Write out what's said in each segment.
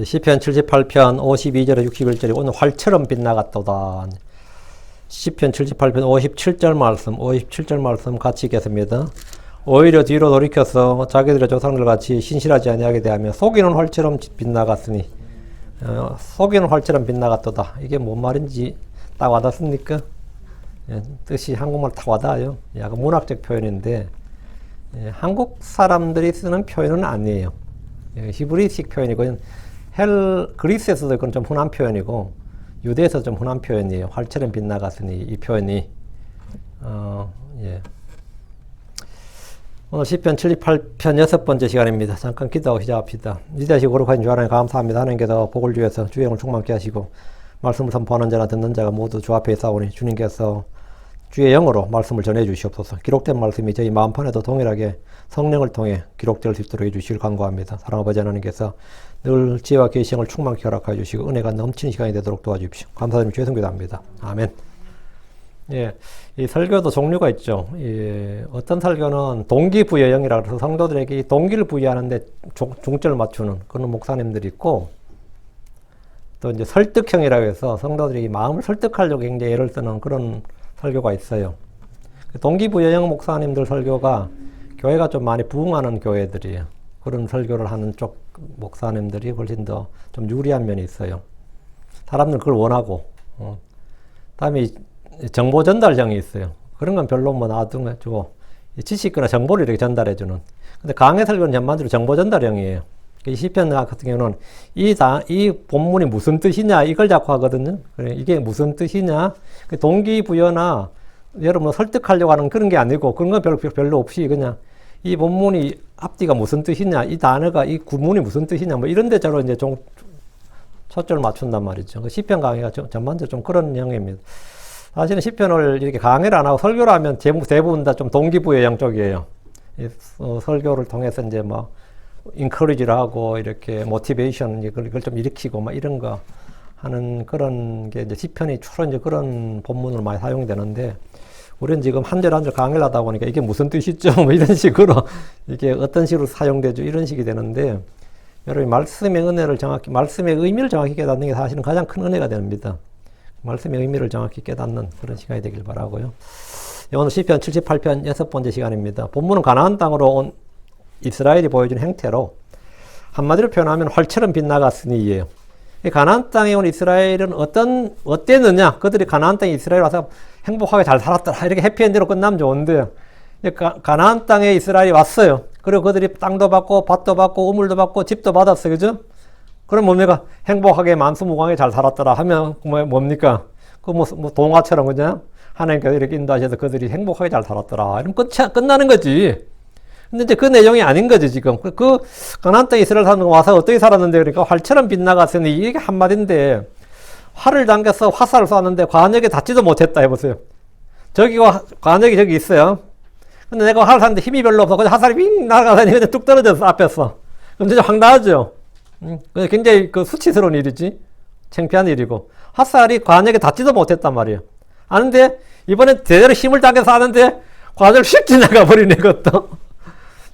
시편 78편 52절에 61절에 오늘 활처럼 빛나갔도다. 시편 78편 57절 말씀 같이 읽겠습니다. 오히려 뒤로 돌이켜서 자기들의 조상들 같이 신실하지 아니하게 대하며 속이는 활처럼 빛나갔으니 속이는 활처럼 빛나갔도다. 이게 뭔 말인지 딱 와닿습니까? 뜻이 한국말 딱 와닿아요. 약간 문학적 표현인데 한국 사람들이 쓰는 표현은 아니에요. 히브리식 표현이고 그리스에서도 그건 좀 흔한 표현이고 유대에서 좀 흔한 표현이에요. 활처럼 빛나갔으니 이 표현이 오늘 시편 78편 6번째 시간입니다. 잠깐 기도하고 시작합시다. 이대시 거룩하신 주 하나님 감사합니다. 하나님께서 복을 주셔서 주의 영을 충만케 하시고 말씀을 선포하는 자나 듣는 자가 모두 주 앞에 있사오니 주님께서 주의 영으로 말씀을 전해 주시옵소서. 기록된 말씀이 저희 마음판에도 동일하게 성령을 통해 기록될 수 있도록 해주시길 간구합니다. 사랑하는 아버지 하나님께서 늘 지혜와 계시형을 충만케 허락하여 주시고 은혜가 넘치는 시간이 되도록 도와주십시오. 감사드리며 주의 성기도합니다. 아멘. 이 설교도 종류가 있죠. 어떤 설교는 동기부여형이라고 해서 성도들에게 이 동기를 부여하는데 중점을 맞추는 그런 목사님들이 있고, 또 이제 설득형이라고 해서 성도들이 마음을 설득하려고 굉장히 애를 쓰는 그런 설교가 있어요. 동기부여형 목사님들 설교가 교회가 좀 많이 부흥하는 교회들이에요. 그런 설교를 하는 쪽 목사님들이 훨씬 더 좀 유리한 면이 있어요. 사람들은 그걸 원하고. 다음에 정보 전달형이 있어요. 그런 건 별로 뭐 놔두고 지식이나 정보를 이렇게 전달해주는. 근데 강의 설교는 전반적으로 정보 전달형이에요. 이 시편 같은 경우는 이 본문이 무슨 뜻이냐 이걸 자꾸 하거든요. 이게 무슨 뜻이냐, 동기부여나 여러분을 설득하려고 하는 그런 게 아니고 그런 건 별로 없이 그냥 이 본문이 앞뒤가 무슨 뜻이냐, 이 단어가 이 구문이 무슨 뜻이냐 뭐 이런 데저로 이제 좀 초점을 맞춘단 말이죠. 시편 강의가 전반적으로 좀 그런 형입니다. 사실은 시편을 이렇게 강의를 안 하고 설교를 하면 대부분 다 좀 동기부여형 쪽이에요. 설교를 통해서 이제 뭐 encourage를 하고 이렇게 motivation 이걸 좀 일으키고 막 이런 거 하는 그런 게 이제 시편이 주로 이제 그런 본문으로 많이 사용이 되는데, 우리는 지금 한 절 한 절 강의를 하다 보니까 이게 무슨 뜻이죠? 뭐 이런 식으로 이게 어떤 식으로 사용되죠? 이런 식이 되는데, 여러분 말씀의 은혜를 정확히, 말씀의 의미를 정확히 깨닫는 게 사실은 가장 큰 은혜가 됩니다. 말씀의 의미를 정확히 깨닫는 그런 시간이 되길 바라고요. 오늘 시편 78편 6번째 시간입니다. 본문은 가나안 땅으로 온 이스라엘이 보여준 행태로 한마디로 표현하면 활처럼 빛나갔으니예요. 가나안 땅에 온 이스라엘은 어땠느냐? 그들이 가나안 땅에 이스라엘 와서 행복하게 잘 살았더라. 이렇게 해피엔드로 끝나면 좋은데, 가나안 땅에 이스라엘이 왔어요. 그리고 그들이 땅도 받고 밭도 받고 우물도 받고 집도 받았어요. 그죠? 그럼 뭡니까? 행복하게 만수무강하게 잘 살았더라 하면 뭡니까? 뭐 동화처럼 그냥 하나님께서 이렇게 인도하셔서 그들이 행복하게 잘 살았더라. 이러면 끝나는 거지. 근데 이제 그 내용이 아닌 거지, 지금. 가나안 땅에 이스라엘 사는 거 와서 어떻게 살았는데, 그러니까 활처럼 빛나갔으니 이게 한마디인데, 활을 당겨서 화살을 쏘았는데 관역에 닿지도 못했다 해보세요. 관역이 저기 있어요. 근데 내가 활을 쐈는데 힘이 별로 없어. 그냥 화살이 윙 날아가더니 그냥 뚝 떨어졌어, 앞에서. 그럼 진짜 황당하죠? 굉장히 수치스러운 일이지. 창피한 일이고. 화살이 관역에 닿지도 못했단 말이에요. 아는데, 이번엔 제대로 힘을 당겨서 쐈는데, 관역을 휙 지나가 버리네, 그것도.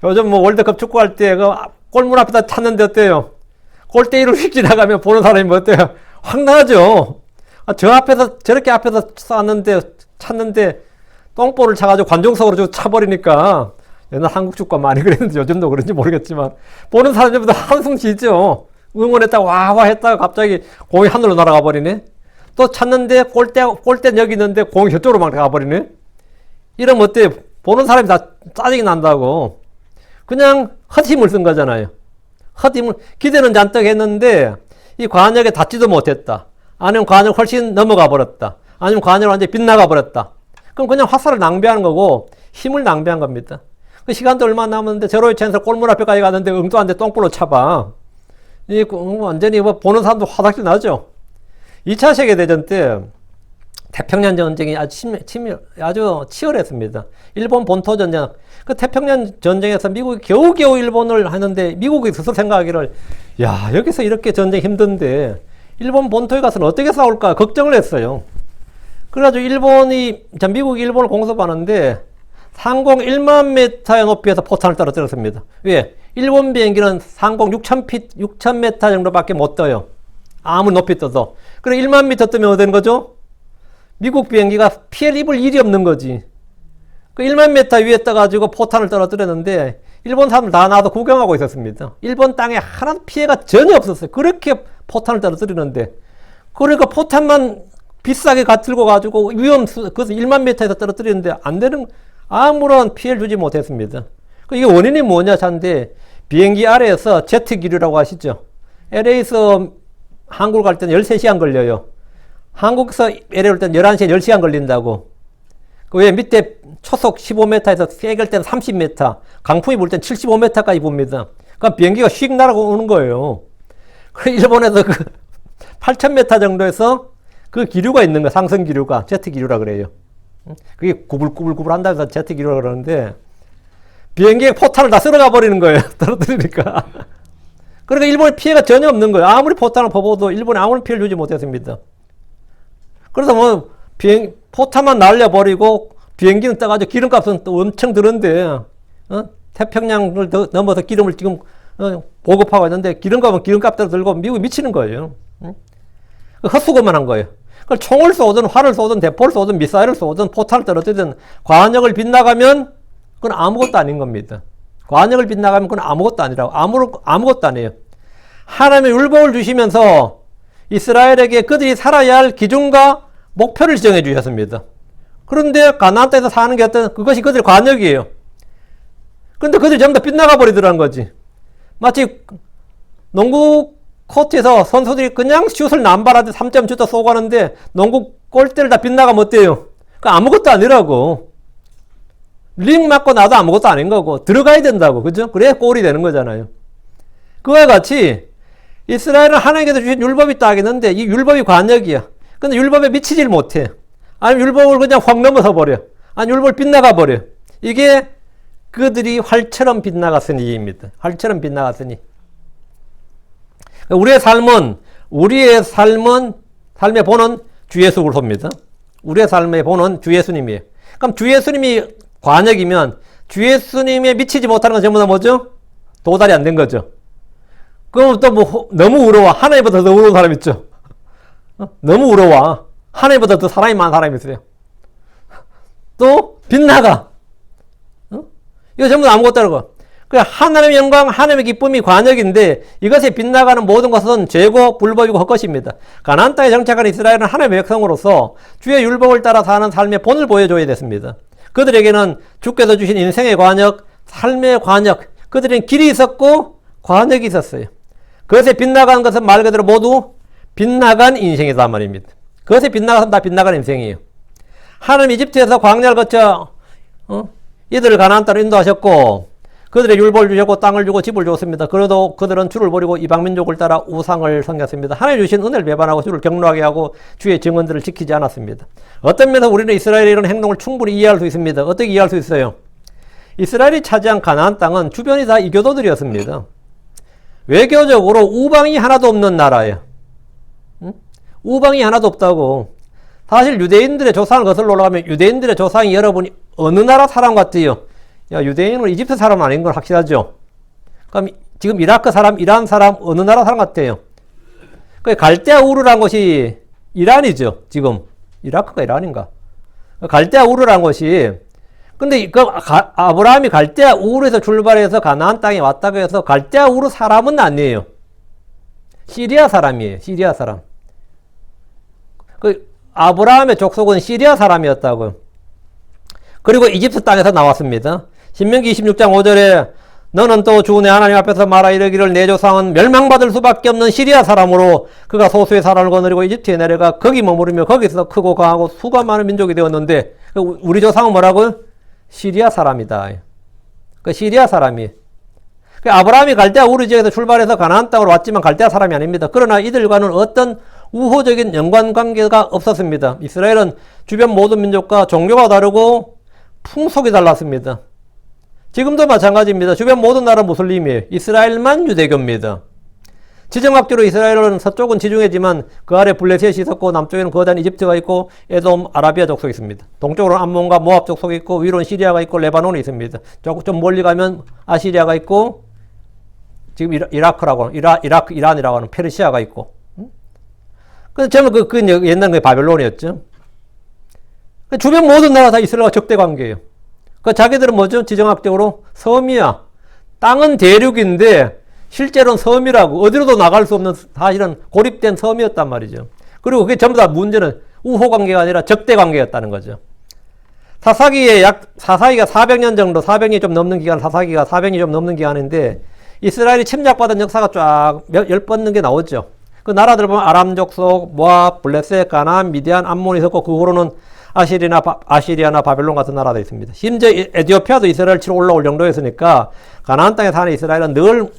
요즘 뭐 월드컵 축구할 때 골문 앞에다 찼는데 어때요? 골대위로 휙 지나가면 보는 사람이 뭐 어때요? 황당하죠? 저 앞에서, 저렇게 앞에서 찼는데 똥볼을 차가지고 관중석으로 차버리니까, 옛날 한국 축구가 많이 그랬는데 요즘도 그런지 모르겠지만 보는 사람들보다 한숨 쉬죠. 응원했다가 와와 했다가 갑자기 공이 하늘로 날아가 버리네. 또 찼는데 골대 여기 있는데 공이 저쪽으로 막 가버리네. 이러면 어때요? 보는 사람이 다 짜증이 난다고. 그냥 헛힘을 쓴 거잖아요. 헛힘을, 기대는 잔뜩 했는데 이 관역에 닿지도 못했다. 아니면 관역 훨씬 넘어가 버렸다. 아니면 관역을 완전히 빗나가 버렸다. 그럼 그냥 화살을 낭비하는 거고 힘을 낭비한 겁니다. 그 시간도 얼마 남았는데 제로의 찬스로 골문 앞에까지 갔는데 응도한데 똥볼로 차봐. 완전히 보는 사람도 화닥질 나죠. 2차 세계대전 때 태평양 전쟁이 아주 치열했습니다. 일본 본토 전쟁. 그 태평양 전쟁에서 미국이 겨우겨우 일본을 하는데 미국이 스스로 생각하기를, 야, 여기서 이렇게 전쟁 힘든데 일본 본토에 가서는 어떻게 싸울까 걱정을 했어요. 그래가지고 미국이 일본을 공습하는데 상공 1만 m의 높이에서 포탄을 떨어뜨렸습니다. 왜? 일본 비행기는 상공 6,000m 정도밖에 못 떠요. 아무리 높이 떠도. 그래 1만 미터 뜨면 어떻게 되는 거죠? 미국 비행기가 피해를 입을 일이 없는 거지. 그 1만 미터 위에 떠가지고 포탄을 떨어뜨렸는데 일본 사람들 다 나와서 구경하고 있었습니다. 일본 땅에 하나도 피해가 전혀 없었어요. 그렇게 포탄을 떨어뜨리는데. 그러니까 포탄만 비싸게 들고 가지고 그것을 1만 미터에서 떨어뜨리는데 안 되는, 아무런 피해를 주지 못했습니다. 이게 원인이 뭐냐 하는데, 비행기 아래에서 제트 기류라고 하시죠. LA에서 한국 갈 때는 13시간 걸려요. 한국에서 LA 올 때는 11시에 10시간 걸린다고. 왜 밑에 초속 15m에서 세게 할 때는 30m, 강풍이 불 때는 75m까지 붑니다. 그러니까 비행기가 휙 날아오는 거예요. 일본에서 8,000m 정도에서 그 기류가 있는 거예요. 상승 기류가. 제트 기류라 그래요. 그게 구불구불구불 한다고 해서 제트 기류라 그러는데, 비행기에 포탄을 다 쓸어가 버리는 거예요. 떨어뜨리니까. 그러니까 일본에 피해가 전혀 없는 거예요. 아무리 포탄을 퍼부어도 일본에 아무런 피해를 주지 못했습니다. 그래서 뭐, 포탄만 날려버리고, 비행기는 떠가지고 기름값은 또 엄청 드는데, 태평양을 넘어서 기름을 지금, 보급하고 있는데, 기름값은 기름값대로 들고 미국이 미치는 거예요. 헛수고만 한 거예요. 총을 쏘든, 활을 쏘든, 대포를 쏘든, 미사일을 쏘든, 포탄을 떨어뜨리든, 관역을 빗나가면, 그건 아무것도 아닌 겁니다. 관역을 빗나가면 그건 아무것도 아니라고. 아무것도 아니에요. 하나님의 율법을 주시면서 이스라엘에게 그들이 살아야 할 기준과 목표를 지정해 주셨습니다. 그런데 가나안 땅에서 사는 게 그것이 그들의 관역이에요. 그런데 그들이 전부 다 빗나가 버리더라는 거지. 마치 농구 코트에서 선수들이 그냥 슛을 남발하듯 3점 슛도 쏘고 하는데 농구 골대를 다 빗나가면 어때요? 그 아무것도 아니라고. 링 맞고 나도 아무것도 아닌 거고 들어가야 된다고. 그죠? 그래야 골이 되는 거잖아요. 그와 같이 이스라엘은 하나님께서 주신 율법이 딱 있는데 이 율법이 관역이야. 근데 율법에 미치질 못해. 아니면 율법을 그냥 확 넘어서 버려. 아니면 율법을 빗나가 버려. 이게 그들이 활처럼 빗나갔으니입니다. 활처럼 빗나갔으니. 우리의 삶의 본은 주 예수를 봅니다. 우리의 삶의 본은 주 예수님이에요. 그럼 주 예수님이 관역이면 주 예수님에 미치지 못하는 건 전부 다 뭐죠? 도달이 안 된 거죠. 그럼 또 뭐 너무 우러워. 하나님보다 더 우러운 사람 있죠. 너무 우러워. 하나님보다 더 사람이 많은 사람이 있어요. 또 빗나가. 이거 전부 다 아무것도 아니고. 하나님의 영광, 하나님의 기쁨이 관역인데 이것에 빗나가는 모든 것은 죄고 불법이고 헛것입니다. 가나안 땅에 정착한 이스라엘은 하나님의 백성으로서 주의 율법을 따라 사는 삶의 본을 보여줘야 됐습니다. 그들에게는 주께서 주신 인생의 관역, 삶의 관역, 그들에게는 길이 있었고 관역이 있었어요. 그것에 빗나간 것은 말 그대로 모두 빗나간 인생이다 말입니다. 그것에 빗나가서 다 빗나간 인생이에요. 하나님 이집트에서 광야를 거쳐 이들을 가나안 땅으로 인도하셨고 그들의 율법을 주셨고 땅을 주고 집을 주었습니다. 그래도 그들은 주를 버리고 이방민족을 따라 우상을 섬겼습니다. 하나님 주신 은혜를 배반하고 주를 경노하게 하고 주의 증언들을 지키지 않았습니다. 어떤 면에서 우리는 이스라엘의 이런 행동을 충분히 이해할 수 있습니다. 어떻게 이해할 수 있어요? 이스라엘이 차지한 가나안 땅은 주변이 다 이교도들이었습니다. 외교적으로 우방이 하나도 없는 나라예요. 우방이 하나도 없다고. 사실 유대인들의 조상을 거슬러 올라가면 유대인들의 조상이 여러분이 어느 나라 사람 같아요? 야, 유대인은 이집트 사람 아닌 걸 확실하죠? 그럼 지금 이라크 사람, 이란 사람, 어느 나라 사람 같아요? 그 갈대아 우르라는 곳이 이란이죠, 지금. 이라크가 이란인가? 갈대아 우르라는 곳이, 근데 아브라함이 갈대아 우르에서 출발해서 가나안 땅에 왔다고 해서 갈대아 우르 사람은 아니에요. 시리아 사람이에요, 시리아 사람. 아브라함의 족속은 시리아 사람이었다고요. 그리고 이집트 땅에서 나왔습니다. 신명기 26장 5절에 너는 또 주 내 하나님 앞에서 말하 이르기를 내 조상은 멸망받을 수밖에 없는 시리아 사람으로 그가 소수의 사람을 거느리고 이집트에 내려가 거기 머무르며 거기서 크고 강하고 수가 많은 민족이 되었는데 우리 조상은 뭐라고요? 시리아 사람이다. 그 시리아 사람이. 아브라함이 갈대아 우르 지역에서 출발해서 가나안 땅으로 왔지만 갈대아 사람이 아닙니다. 그러나 이들과는 어떤 우호적인 연관관계가 없었습니다. 이스라엘은 주변 모든 민족과 종교가 다르고 풍속이 달랐습니다. 지금도 마찬가지입니다. 주변 모든 나라 무슬림이에요. 이스라엘만 유대교입니다. 지정학적으로 이스라엘은 서쪽은 지중해지만 그 아래 블레셋이 있었고 남쪽에는 거대한 이집트가 있고 에돔, 아라비아 족속이 있습니다. 동쪽으로는 암몬과 모압 족속이 있고 위로는 시리아가 있고 레바논이 있습니다. 좀 멀리 가면 아시리아가 있고 지금 이라크라고 하는, 이란이라고 하는 페르시아가 있고. 근데 전부 그 옛날 그 바벨론이었죠. 주변 모든 나라 다 이스라엘과 적대 관계예요. 그 자기들은 뭐죠? 지정학적으로 섬이야. 땅은 대륙인데 실제로는 섬이라고 어디로도 나갈 수 없는 사실은 고립된 섬이었단 말이죠. 그리고 그게 전부 다 문제는 우호 관계가 아니라 적대 관계였다는 거죠. 사사기가 400년 정도, 400년이 좀 넘는 기간, 사사기가 400년이 좀 넘는 기간인데 이스라엘이 침략받은 역사가 쫙 10번 넘게 나오죠. 그 나라들 보면 아람 족속, 모압, 블레셋, 가나안, 미디안, 암몬이 있었고 그 후로는 아시리아나 바벨론 같은 나라도 있습니다. 심지어 에티오피아도 이스라엘 치러 올라올 정도였으니까 가나안 땅에 사는 이스라엘은 늘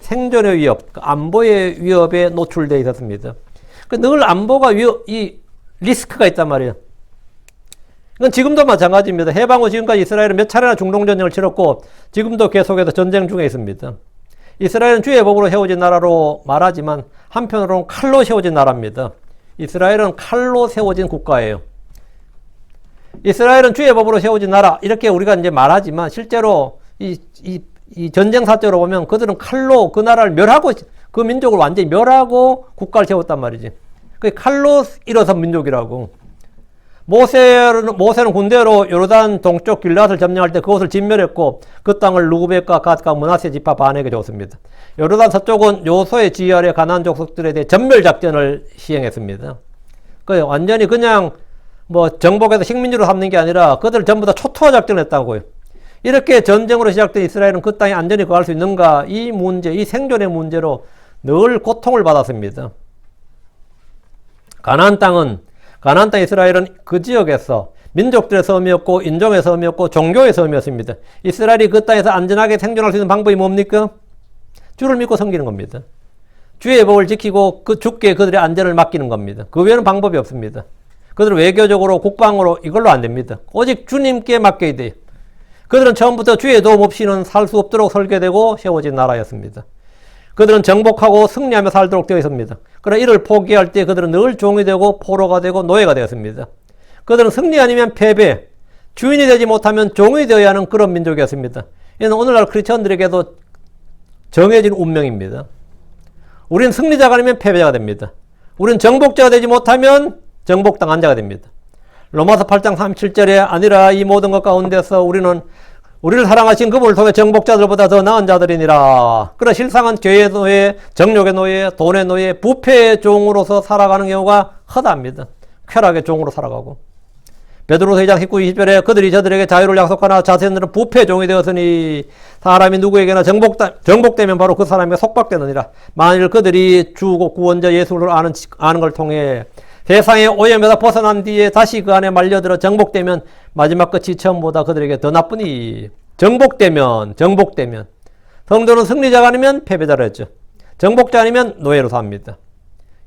생존의 위협, 안보의 위협에 노출되어 있었습니다. 늘 안보가 이 리스크가 있단 말이에요. 이건 지금도 마찬가지입니다. 해방 후 지금까지 이스라엘은 몇 차례나 중동전쟁을 치렀고 지금도 계속해서 전쟁 중에 있습니다. 이스라엘은 주의 복으로 세워진 나라로 말하지만 한편으로는 칼로 세워진 나라입니다. 이스라엘은 칼로 세워진 국가예요. 이스라엘은 주의 법으로 세워진 나라 이렇게 우리가 이제 말하지만 실제로 이 전쟁 사적으로 보면 그들은 칼로 그 나라를 멸하고 그 민족을 완전히 멸하고 국가를 세웠단 말이지. 그 칼로 일어선 민족이라고. 모세는 군대로 요르단 동쪽 길앗을 점령할 때 그곳을 진멸했고 그 땅을 루브벳과 갓과 므낫세 지파 반에게 줬습니다. 요르단 서쪽은 요소의 지휘 아래 가나안 족속들에 대해 전멸 작전을 시행했습니다. 그 완전히 그냥 정복해서 식민지로 삼는 게 아니라 그들을 전부 다 초토화 작전을 했다고요. 이렇게 전쟁으로 시작된 이스라엘은 그 땅에 안전히 거할 수 있는가? 이 문제, 이 생존의 문제로 늘 고통을 받았습니다. 가나안 땅 이스라엘은 그 지역에서 민족들의 섬이었고 인종의 섬이었고 종교의 섬이었습니다. 이스라엘이 그 땅에서 안전하게 생존할 수 있는 방법이 뭡니까? 주를 믿고 섬기는 겁니다. 주의 법을 지키고 주께 그들의 안전을 맡기는 겁니다. 그 외에는 방법이 없습니다. 그들은 외교적으로 국방으로 이걸로 안 됩니다. 오직 주님께 맡겨야 돼요. 그들은 처음부터 주의 도움 없이는 살 수 없도록 설계되고 세워진 나라였습니다. 그들은 정복하고 승리하며 살도록 되어 있습니다. 그러나 이를 포기할 때 그들은 늘 종이 되고 포로가 되고 노예가 되었습니다. 그들은 승리 아니면 패배, 주인이 되지 못하면 종이 되어야 하는 그런 민족이었습니다. 이는 오늘날 크리스천들에게도 정해진 운명입니다. 우리는 승리자가 아니면 패배자가 됩니다. 우리는 정복자가 되지 못하면 정복당한 자가 됩니다. 로마서 8장 37절에 아니라 이 모든 것 가운데서 우리를 사랑하신 그분을 통해 정복자들보다 더 나은 자들이니라. 그러나 실상은 죄의 노예, 정욕의 노예, 돈의 노예, 부패의 종으로서 살아가는 경우가 허다합니다. 쾌락의 종으로 살아가고. 베드로서 2장 19, 20절에 그들이 저들에게 자유를 약속하나 자신들은 부패의 종이 되었으니 사람이 누구에게나 정복되면 바로 그 사람에게 속박되느니라. 만일 그들이 주고 구원자 예수를 아는 걸 통해 세상의 오염에서 벗어난 뒤에 다시 그 안에 말려들어 정복되면 마지막 끝이 처음보다 그들에게 더 나쁘니. 정복되면 성도는 승리자가 아니면 패배자로 했죠. 정복자 아니면 노예로 삽니다.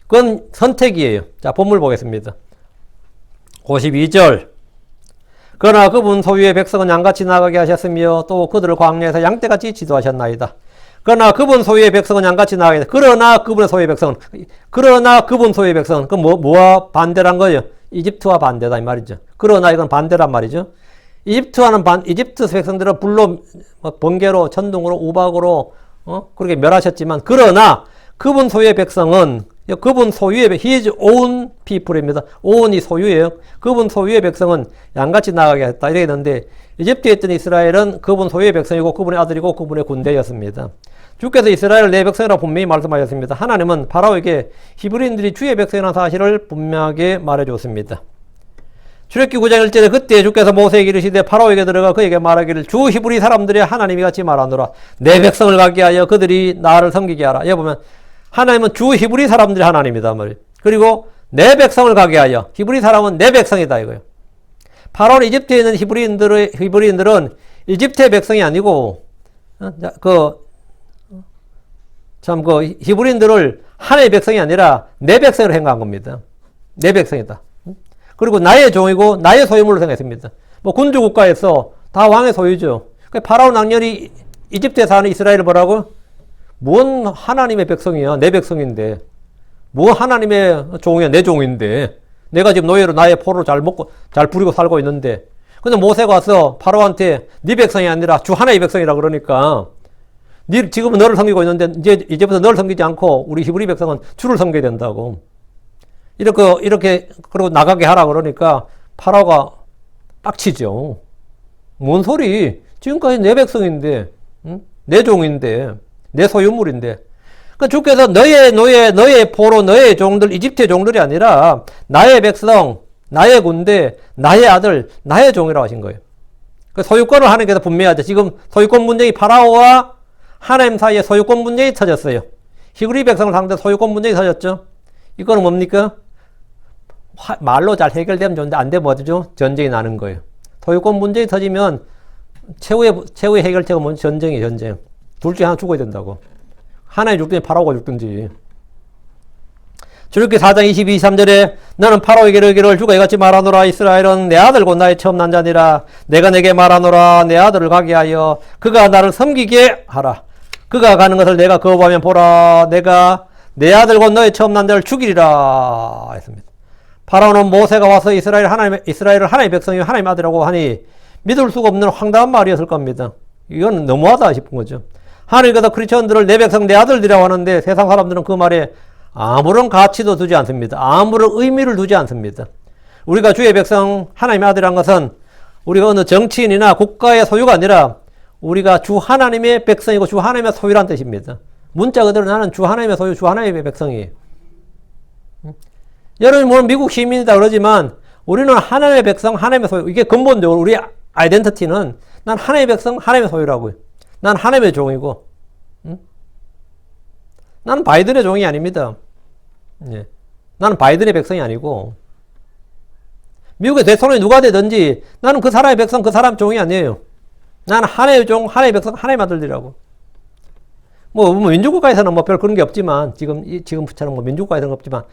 그건 선택이에요. 자, 본문 보겠습니다. 52절. 그러나 그분 소유의 백성은 양같이 나가게 하셨으며 또 그들을 광야에서 양떼같이 지도하셨나이다. 그러나 그분 소유의 백성은 양같이 나가게 하셨다. 그러나 그분 소유의 백성은 그 뭐와 반대란 거예요? 이집트와 반대다 이 말이죠. 그러나 이건 반대란 말이죠. 이집트 백성들은 불로 번개로 천둥으로 우박으로 그렇게 멸하셨지만 그러나 그분 소유의 백성은 his own people입니다. own이 소유예요. 그분 소유의 백성은 양같이 나가게 했다 이렇게 했는데 이집트에 있던 이스라엘은 그분 소유의 백성이고 그분의 아들이고 그분의 군대였습니다. 주께서 이스라엘을 내 백성이라고 분명히 말씀하셨습니다. 하나님은 바로에게 히브리인들이 주의 백성이라는 사실을 분명하게 말해줬습니다. 출애굽기 9장 1절에 그때 주께서 모세에게 이르시되 파라오에게 들어가 그에게 말하기를 주 히브리 사람들의 하나님이 같이 말하노라. 내 백성을 가게 하여 그들이 나를 섬기게 하라. 여기 보면 하나님은 주 히브리 사람들의 하나님이다 말이에요. 그리고 내 백성을 가게 하여 히브리 사람은 내 백성이다 이거예요. 파라오 이집트에 있는 히브리인들은 이집트의 백성이 아니고 히브리인들을 하나의 백성이 아니라 내 백성으로 생각한 겁니다. 내 백성이다. 그리고 나의 종이고 나의 소유물로 생각했습니다. 군주 국가에서 다 왕의 소유죠. 파라오 낭렬이 이집트에 사는 이스라엘을 보라고? 뭔 하나님의 백성이야. 내 백성인데. 뭐 하나님의 종이야. 내 종인데. 내가 지금 노예로 나의 포로를 잘 먹고 잘 부리고 살고 있는데. 근데 모세가 와서 파라오한테 네 백성이 아니라 주 하나의 백성이라 그러니까 지금은 너를 섬기고 있는데 이제부터 너를 섬기지 않고 우리 히브리 백성은 주를 섬겨야 된다고. 이렇게 그리고 나가게 하라 그러니까 파라오가 빡치죠. 뭔 소리? 지금까지 내 백성인데, 응? 내 종인데, 내 소유물인데. 그 주께서 너의 노예, 너의 포로, 너의 종들, 이집트의 종들이 아니라 나의 백성, 나의 군대, 나의 아들, 나의 종이라고 하신 거예요. 그 소유권을 하나님께서 분명하죠. 지금 소유권 문제이 파라오와 하나님 사이에 소유권 문제이 터졌어요. 히브리 백성을 상대로 소유권 문제이 터졌죠. 이거는 뭡니까? 말로 잘 해결되면 좋은데 안 되면 어쩌죠? 전쟁이 나는 거예요. 소유권 문제이 터지면 최후의 해결책은 뭔지 전쟁이에요, 전쟁. 둘 중에 하나 죽어야 된다고. 하나에 죽든지 파라오가 죽든지. 출애굽기 4장 22, 23절에 너는 파라오에게 이르기를 주가 이같이 말하노라 이스라엘은 내 아들 곧 나의 처음 난 자니라 내가 내게 말하노라 내 아들을 가게 하여 그가 나를 섬기게 하라. 그가 가는 것을 내가 거부하면 보라 내가 내 아들 곧 너의 처음 난 자를 죽이리라 했습니다. 파라오는 모세가 와서 이스라엘을 하나님의 백성이 하나님 아들이라고 하니 믿을 수가 없는 황당한 말이었을 겁니다. 이건 너무하다 싶은 거죠. 하나님께서 크리스천들을 내 백성 내 아들들이라고 하는데 세상 사람들은 그 말에 아무런 가치도 두지 않습니다. 아무런 의미를 두지 않습니다. 우리가 주의 백성 하나님의 아들이란 것은 우리가 어느 정치인이나 국가의 소유가 아니라 우리가 주 하나님의 백성이고 주 하나님의 소유란 뜻입니다. 문자 그대로 나는 주 하나님의 소유, 주 하나님의 백성이에요. 여러분이 물론 미국 시민이다 그러지만 우리는 하나님의 백성, 하나님의 소유. 이게 근본적으로 우리 아이덴티티는 난 하나님의 백성, 하나님의 소유라고요. 난 하나님의 종이고, 나는 바이든의 종이 아닙니다. 예. 나는 바이든의 백성이 아니고, 미국의 대통령이 누가 되든지 나는 그 사람의 백성, 그 사람 종이 아니에요. 나는 하나님의 종, 하나님의 백성, 하나님의 아들들이라고. 뭐 민주국가에서는 뭐 별 그런 게 없지만, 지금처럼 뭐 민주국가에서는 없지만,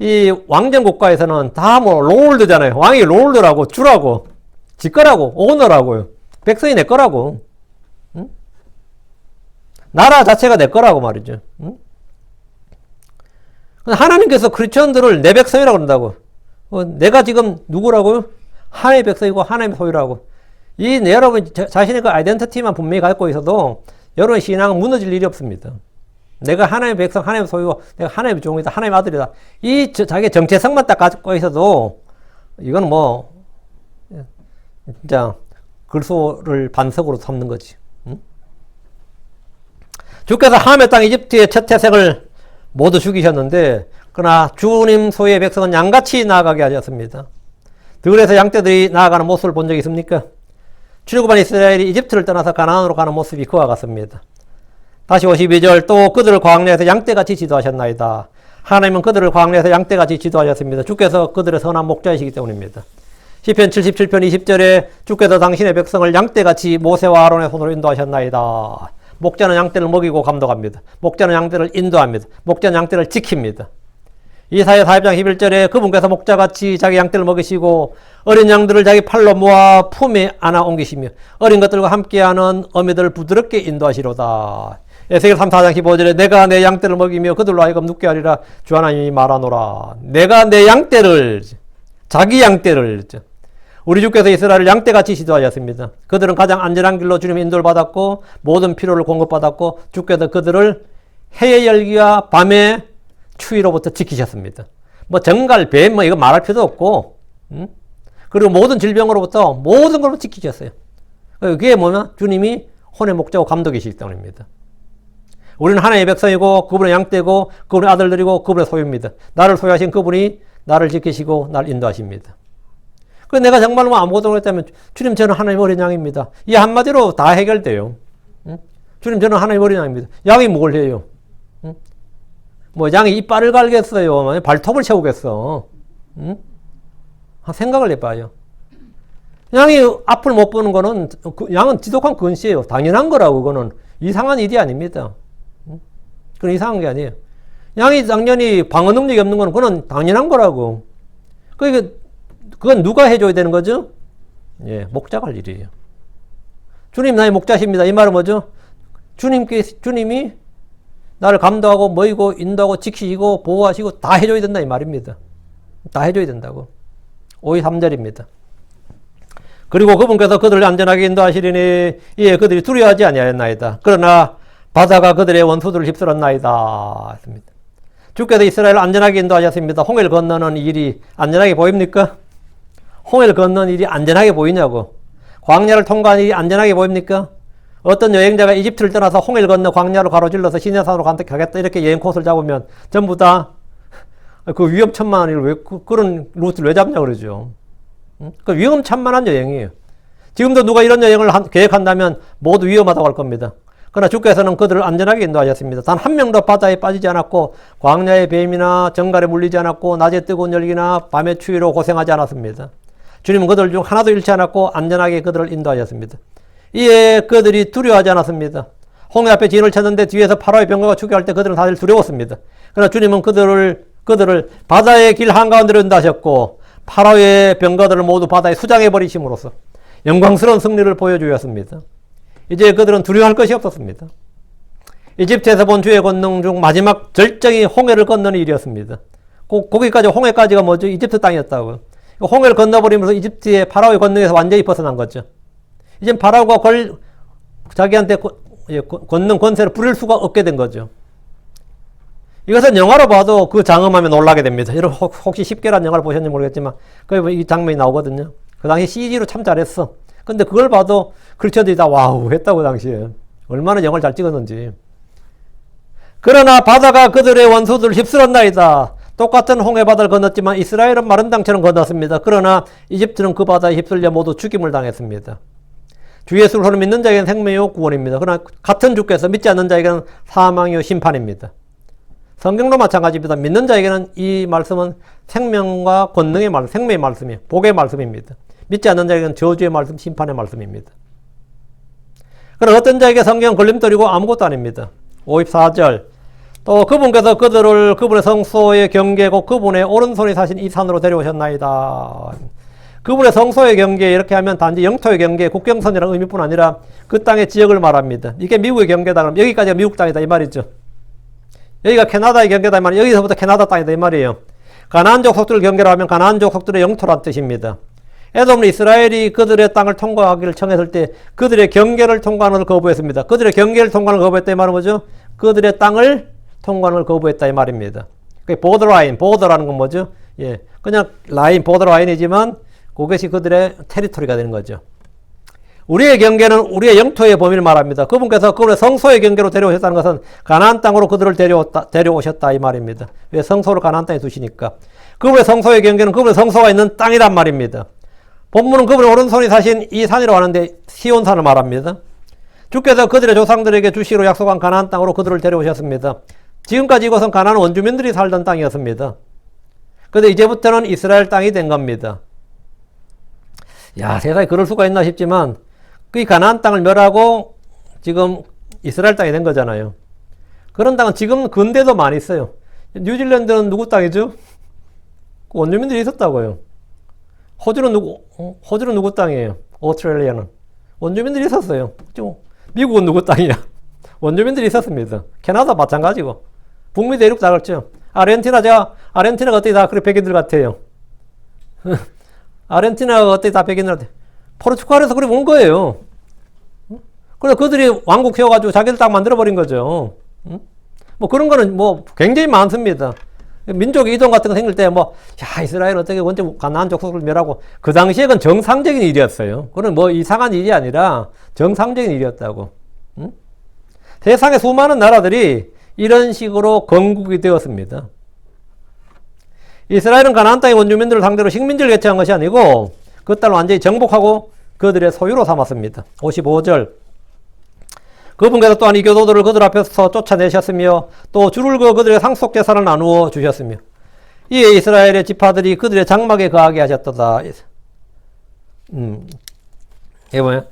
이 왕정 국가에서는 다 뭐 롤드잖아요. 왕이 롤드라고, 주라고, 지 거라고, 오너라고요. 백성이 내 거라고. 응? 나라 자체가 내 거라고 말이죠. 응? 하나님께서 크리스천들을 내 백성이라고 그런다고. 내가 지금 누구라고요? 하나님의 백성이고 하나님의 소유라고. 여러분 자신의 그 아이덴티티만 분명히 갖고 있어도 여러분의 신앙은 무너질 일이 없습니다. 내가 하나님의 백성, 하나님의 소유고 내가 하나님의 종이다, 하나님의 아들이다. 자기의 정체성만 딱 갖고 있어도 이건 뭐 진짜 글소를 반석으로 삼는 거지. 응? 주께서 함의 땅 이집트의 첫 태생을 모두 죽이셨는데 그러나 주님 소유의 백성은 양같이 나아가게 하셨습니다. 들에서 양떼들이 나아가는 모습을 본 적이 있습니까? 출애굽한 이스라엘이 이집트를 떠나서 가나안으로 가는 모습이 그와 같습니다. 다시 52절 또 그들을 광야에서 양떼같이 지도하셨나이다. 하나님은 그들을 광야에서 양떼같이 지도하셨습니다. 주께서 그들의 선한 목자이시기 때문입니다. 시편 77편 20절에 주께서 당신의 백성을 양떼같이 모세와 아론의 손으로 인도하셨나이다. 목자는 양떼를 먹이고 감독합니다. 목자는 양떼를 인도합니다. 목자는 양떼를 지킵니다. 이사야 40장 11절에 그분께서 목자같이 자기 양떼를 먹이시고 어린 양들을 자기 팔로 모아 품에 안아 옮기시며 어린 것들과 함께하는 어미들을 부드럽게 인도하시로다. 에스겔 34장 15절에 내가 내 양떼를 먹이며 그들로 하여금 눕게 하리라 주 하나님이 말하노라. 내가 내 양떼를 자기 양떼를 우리 주께서 이스라엘을 양떼같이 지도하셨습니다. 그들은 가장 안전한 길로 주님의 인도를 받았고 모든 필요를 공급받았고 주께서 그들을 해의 열기와 밤의 추위로부터 지키셨습니다. 뭐 정갈, 뱀 뭐 이거 말할 필요도 없고 그리고 모든 질병으로부터 모든 걸로 지키셨어요. 그게 뭐냐? 주님이 혼의 목자고 감독이시기 때문입니다. 우리는 하나님의 백성이고 그분의 양떼고 그분의 아들들이고 그분의 소유입니다. 나를 소유하신 그분이 나를 지키시고 나를 인도하십니다. 그래서 내가 정말 뭐 아무것도 못했다면 주님 저는 하나님의 어린 양입니다. 이 한마디로 다 해결돼요. 주님 저는 하나님의 어린 양입니다. 양이 뭘 해요? 뭐 양이 이빨을 갈겠어요? 발톱을 채우겠어? 생각을 해봐요. 양이 앞을 못 보는 거는 양은 지독한 근시예요. 당연한 거라고. 그거는 이상한 일이 아닙니다. 그건 이상한 게 아니에요. 양이 당연히 방어 능력이 없는 거는 그건 당연한 거라고. 그건 누가 해줘야 되는 거죠? 예, 목자가 할 일이에요. 주님 나의 목자십니다. 이 말은 뭐죠? 주님이 나를 감독하고 모이고 인도하고 지키시고 보호하시고 다 해줘야 된다 이 말입니다. 다 해줘야 된다고. 53절입니다. 그리고 그분께서 그들을 안전하게 인도하시리니 이에 그들이 두려워하지 아니하였나이다. 그러나 바다가 그들의 원수들을 휩쓸었나이다 했습니다. 주께서 이스라엘을 안전하게 인도하셨습니다. 홍해를 건너는 일이 안전하게 보입니까? 홍해를 건너는 일이 안전하게 보이냐고. 광야를 통과하는 일이 안전하게 보입니까? 어떤 여행자가 이집트를 떠나서 홍해를 건너 광야로 가로질러서 시내산으로 가겠다 이렇게 여행 코스를 잡으면 전부 다 그 위험천만한 일을 왜 그런 루트를 왜 잡냐 그러죠. 그 위험천만한 여행이에요. 지금도 누가 이런 여행을 계획한다면 모두 위험하다고 할 겁니다. 그러나 주께서는 그들을 안전하게 인도하셨습니다. 단 한 명도 바다에 빠지지 않았고 광야의 뱀이나 정갈에 물리지 않았고 낮에 뜨거운 열기나 밤의 추위로 고생하지 않았습니다. 주님은 그들 중 하나도 잃지 않았고 안전하게 그들을 인도하셨습니다. 이에 그들이 두려워하지 않았습니다. 홍해 앞에 진을 쳤는데 뒤에서 파라오의 병거가 추격할 때 그들은 다들 두려웠습니다. 그러나 주님은 그들을 바다의 길 한가운데로 인도하셨고 파라오의 병거들을 모두 바다에 수장해 버리심으로써 영광스러운 승리를 보여주었습니다. 이제 그들은 두려워할 것이 없었습니다. 이집트에서 본 주의 권능 중 마지막 절정이 홍해를 건너는 일이었습니다. 거기까지 홍해까지가 뭐죠? 이집트 땅이었다고요. 홍해를 건너버리면서 이집트의 파라오의 권능에서 완전히 벗어난 거죠. 이제 파라오가 자기한테 권능 권세를 부릴 수가 없게 된 거죠. 이것은 영화로 봐도 그 장엄함에 놀라게 됩니다. 여러분 혹시 10개란 영화를 보셨는지 모르겠지만 거기 이 장면이 나오거든요. 그 당시 CG로 참 잘했어. 근데 그걸 봐도 크리스천들이 다 와우 했다고 당시에. 얼마나 영화를 잘 찍었는지. 그러나 바다가 그들의 원수들을 휩쓸었나이다. 똑같은 홍해바다를 건넜지만 이스라엘은 마른 땅처럼 건넜습니다. 그러나 이집트는 그 바다에 휩쓸려 모두 죽임을 당했습니다. 주 예수를 믿는 자에게는 생명이요 구원입니다. 그러나 같은 주께서 믿지 않는 자에게는 사망이요 심판입니다. 성경도 마찬가지입니다. 믿는 자에게는 이 말씀은 생명과 권능의 말씀, 생명의 말씀이에요. 복의 말씀입니다. 믿지 않는 자에게는 저주의 말씀, 심판의 말씀입니다. 그러나 어떤 자에게 성경은 걸림돌이고 아무것도 아닙니다. 54절 또 그분께서 그분의 성소의 경계고 그분의 오른손이 사신 이 산으로 데려오셨나이다. 그분의 성소의 경계 이렇게 하면 단지 영토의 경계, 국경선이라는 의미뿐 아니라 그 땅의 지역을 말합니다. 이게 미국의 경계다 그러면 여기까지가 미국 땅이다 이 말이죠. 여기가 캐나다의 경계다 이 말이에요. 여기서부터 캐나다 땅이다 이 말이에요. 가나안 족속들을 경계로 하면 가나안 족속들의 영토란 뜻입니다. 에돔은 이스라엘이 그들의 땅을 통과하기를 청했을 때 그들의 경계를 통과하는 걸 거부했습니다. 그들의 경계를 통과하는 걸 거부했다 이 말은 뭐죠? 그들의 땅을 통과하는 걸 거부했다 이 말입니다. 보더라인, 보더라는 건 뭐죠? 예, 그냥 라인, 보더라인이지만 그것이 그들의 테리토리가 되는 거죠. 우리의 경계는 우리의 영토의 범위를 말합니다. 그분께서 그분의 성소의 경계로 데려오셨다는 것은 가나안 땅으로 그들을 데려오셨다 이 말입니다. 왜 성소를 가나안 땅에 두시니까. 그분의 성소의 경계는 그분의 성소가 있는 땅이란 말입니다. 본문은 그분의 오른손이 사신 이 산이라고 하는데 시온산을 말합니다. 주께서 그들의 조상들에게 주시기로 약속한 가나안 땅으로 그들을 데려오셨습니다. 지금까지 이곳은 가나안 원주민들이 살던 땅이었습니다. 그런데 이제부터는 이스라엘 땅이 된 겁니다. 야, 세상에 그럴 수가 있나 싶지만 그 가나안 땅을 멸하고 지금 이스라엘 땅이 된 거잖아요. 그런 땅은 지금 근대도 많이 있어요. 뉴질랜드는 누구 땅이죠? 원주민들이 있었다고요. 호주는 누구 땅이에요? 오스트레일리아는 원주민들이 있었어요. 미국은 누구 땅이야? 원주민들이 있었습니다. 캐나다 마찬가지고. 북미 대륙 다 그렇죠. 아르헨티나가 어떻게 다 그렇게 백인들 같아요. 아르헨티나가 어떻게 다 백인들 같아요. 포르투갈에서 그래 온 거예요. 그래서 그들이 왕국 세워가지고 자기들 땅 만들어버린 거죠. 뭐 그런 거는 뭐 굉장히 많습니다. 민족 이동 같은 거 생길 때 이스라엘 어떻게 언제 가나안 족속을 멸하고 그 당시에 그건 정상적인 일이었어요. 그건 뭐 이상한 일이 아니라 정상적인 일이었다고. 세상의 수많은 나라들이 이런 식으로 건국이 되었습니다. 이스라엘은 가나안 땅의 원주민들을 상대로 식민지를 개최한 것이 아니고 그 땅을 완전히 정복하고 그들의 소유로 삼았습니다. 55절 그분께서 또한 이 교도들을 그들 앞에서 쫓아내셨으며 또 줄을 그어 그들의 상속 재산을 나누어 주셨으며 이에 이스라엘의 지파들이 그들의 장막에 거하게 하셨도다. 이게 뭐야?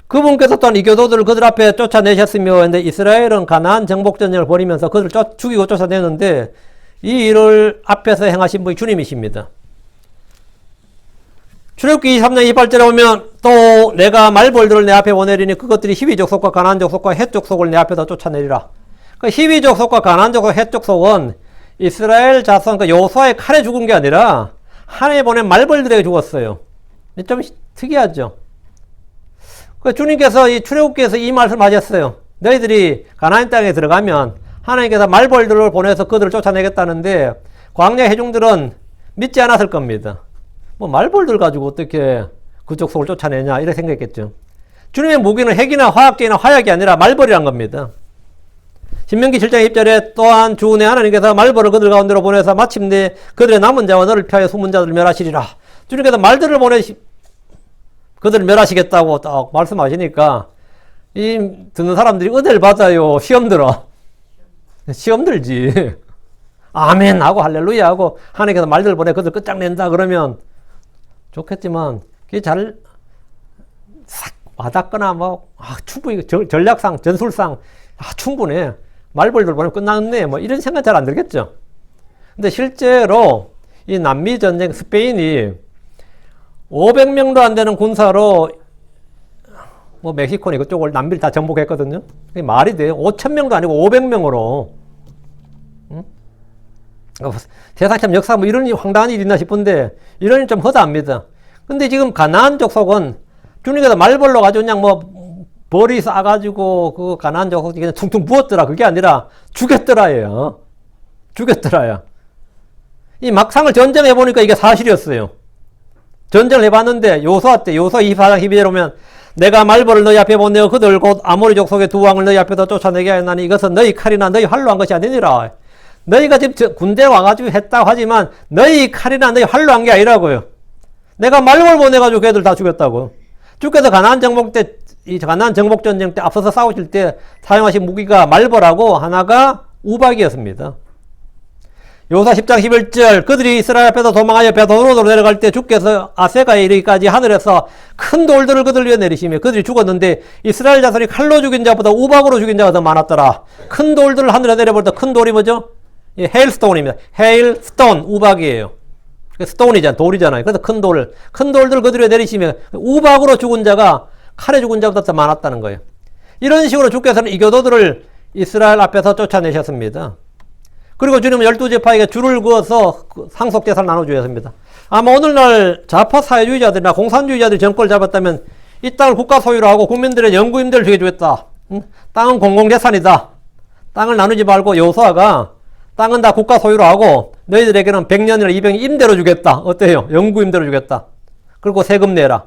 그분께서 또한 이 교도들을 그들 앞에 쫓아내셨으며 근데 이스라엘은 가나안 정복 전쟁을 벌이면서 그들을 죽이고 쫓아내는데 이 일을 앞에서 행하신 분이 주님이십니다. 출애굽기 23장 28절에 보면 또 내가 말벌들을 내 앞에 보내리니 그것들이 히위 족속과 가나안 족속과 헷 족속을 내 앞에다 쫓아내리라. 그 히위 족속과 가나안 족속, 헷 족속은 이스라엘 자손 여호수아의 칼에 죽은 게 아니라 하나님이 보낸 말벌들에게 죽었어요. 좀 특이하죠. 주님께서 이 출애굽기에서 이 말씀을 하셨어요. 너희들이 가나안 땅에 들어가면 하나님께서 말벌들을 보내서 그들을 쫓아내겠다는데 광야 회중들은 믿지 않았을 겁니다. 뭐 말벌들 가지고 어떻게 그 족속을 쫓아내냐 이렇게 생각했겠죠. 주님의 무기는 핵이나 화학계나 화약이 아니라 말벌이란 겁니다. 신명기 7장 1절에 또한 주 내 하나님께서 말벌을 그들 가운데로 보내서 마침내 그들의 남은 자와 너를 피하여 숨은 자들을 멸하시리라. 주님께서 말들을 그들을 멸하시겠다고 딱 말씀하시니까 이 듣는 사람들이 은혜를 받아요? 시험 들어? 시험 들지. 아멘 하고 할렐루야 하고 하나님께서 말들을 보내 그들 끝장낸다 그러면 좋겠지만 그게 잘 싹 와닿거나 뭐 충분히 전략상 전술상 충분해. 말벌들 보내면 끝났네 뭐 이런 생각 잘 안 들겠죠. 근데 실제로 이 남미 전쟁 스페인이 500명도 안 되는 군사로 뭐 멕시코니 그쪽을 남미를 다 정복했거든요. 그게 말이 돼요. 5,000명도 아니고 500명으로. 응? 세상 참 역사 뭐 이런 황당한 일이 있나 싶은데 이런 일 좀 허다합니다. 근데 지금 가나안 족속은 주님께서 말벌로 가지고 그냥 뭐 벌이 싸가지고 그 가나안 족속이 그냥 퉁퉁 부었더라. 그게 아니라 죽였더라예요. 죽였더라야. 이 막상을 전쟁해 보니까 이게 사실이었어요. 전쟁을 해봤는데 요수아 때 요수아 24장 12절에 보면 내가 말벌을 너희 앞에 보내어 그들 곧 아모리 족속의 두 왕을 너희 앞에서 쫓아내게 하였나니 이것은 너희 칼이나 너희 활로 한 것이 아니니라. 너희가 지금 군대 와가지고 했다고 하지만 너희 칼이나 너희 활로 한 게 아니라고요. 내가 말벌 보내가지고 걔들 다 죽였다고. 주께서 가나안 정복 때, 이 가나안 정복 전쟁 때 앞서서 싸우실 때 사용하신 무기가 말벌하고 하나가 우박이었습니다. 요사 10장 11절 그들이 이스라엘 앞에서 도망하여 베드로로 내려갈 때 주께서 아세가에 이르기까지 하늘에서 큰 돌들을 그들 위에 내리시며 그들이 죽었는데 이스라엘 자손이 칼로 죽인 자보다 우박으로 죽인 자가 더 많았더라. 큰 돌들을 하늘에 내려볼 때 큰 돌이 뭐죠? 예, 헤일스톤입니다. 헤일스톤 우박이에요. 스톤이잖아. 돌이잖아요. 그래서 큰 돌들을 그들 위에 내리시며 우박으로 죽은 자가 칼에 죽은 자보다 더 많았다는 거예요. 이런 식으로 주께서는 이교도들을 이스라엘 앞에서 쫓아내셨습니다. 그리고 주님은 12지파에게 줄을 그어서 상속재산을 나눠주셨습니다. 아마 오늘날 좌파 사회주의자들이나 공산주의자들이 정권을 잡았다면 이 땅을 국가 소유로 하고 국민들의 영구임대를 주게 주겠다. 땅은 공공재산이다. 땅을 나누지 말고 여호수아가 땅은 다 국가 소유로 하고 너희들에게는 100년이나 200년 임대로 주겠다. 어때요? 영구임대로 주겠다. 그리고 세금 내라.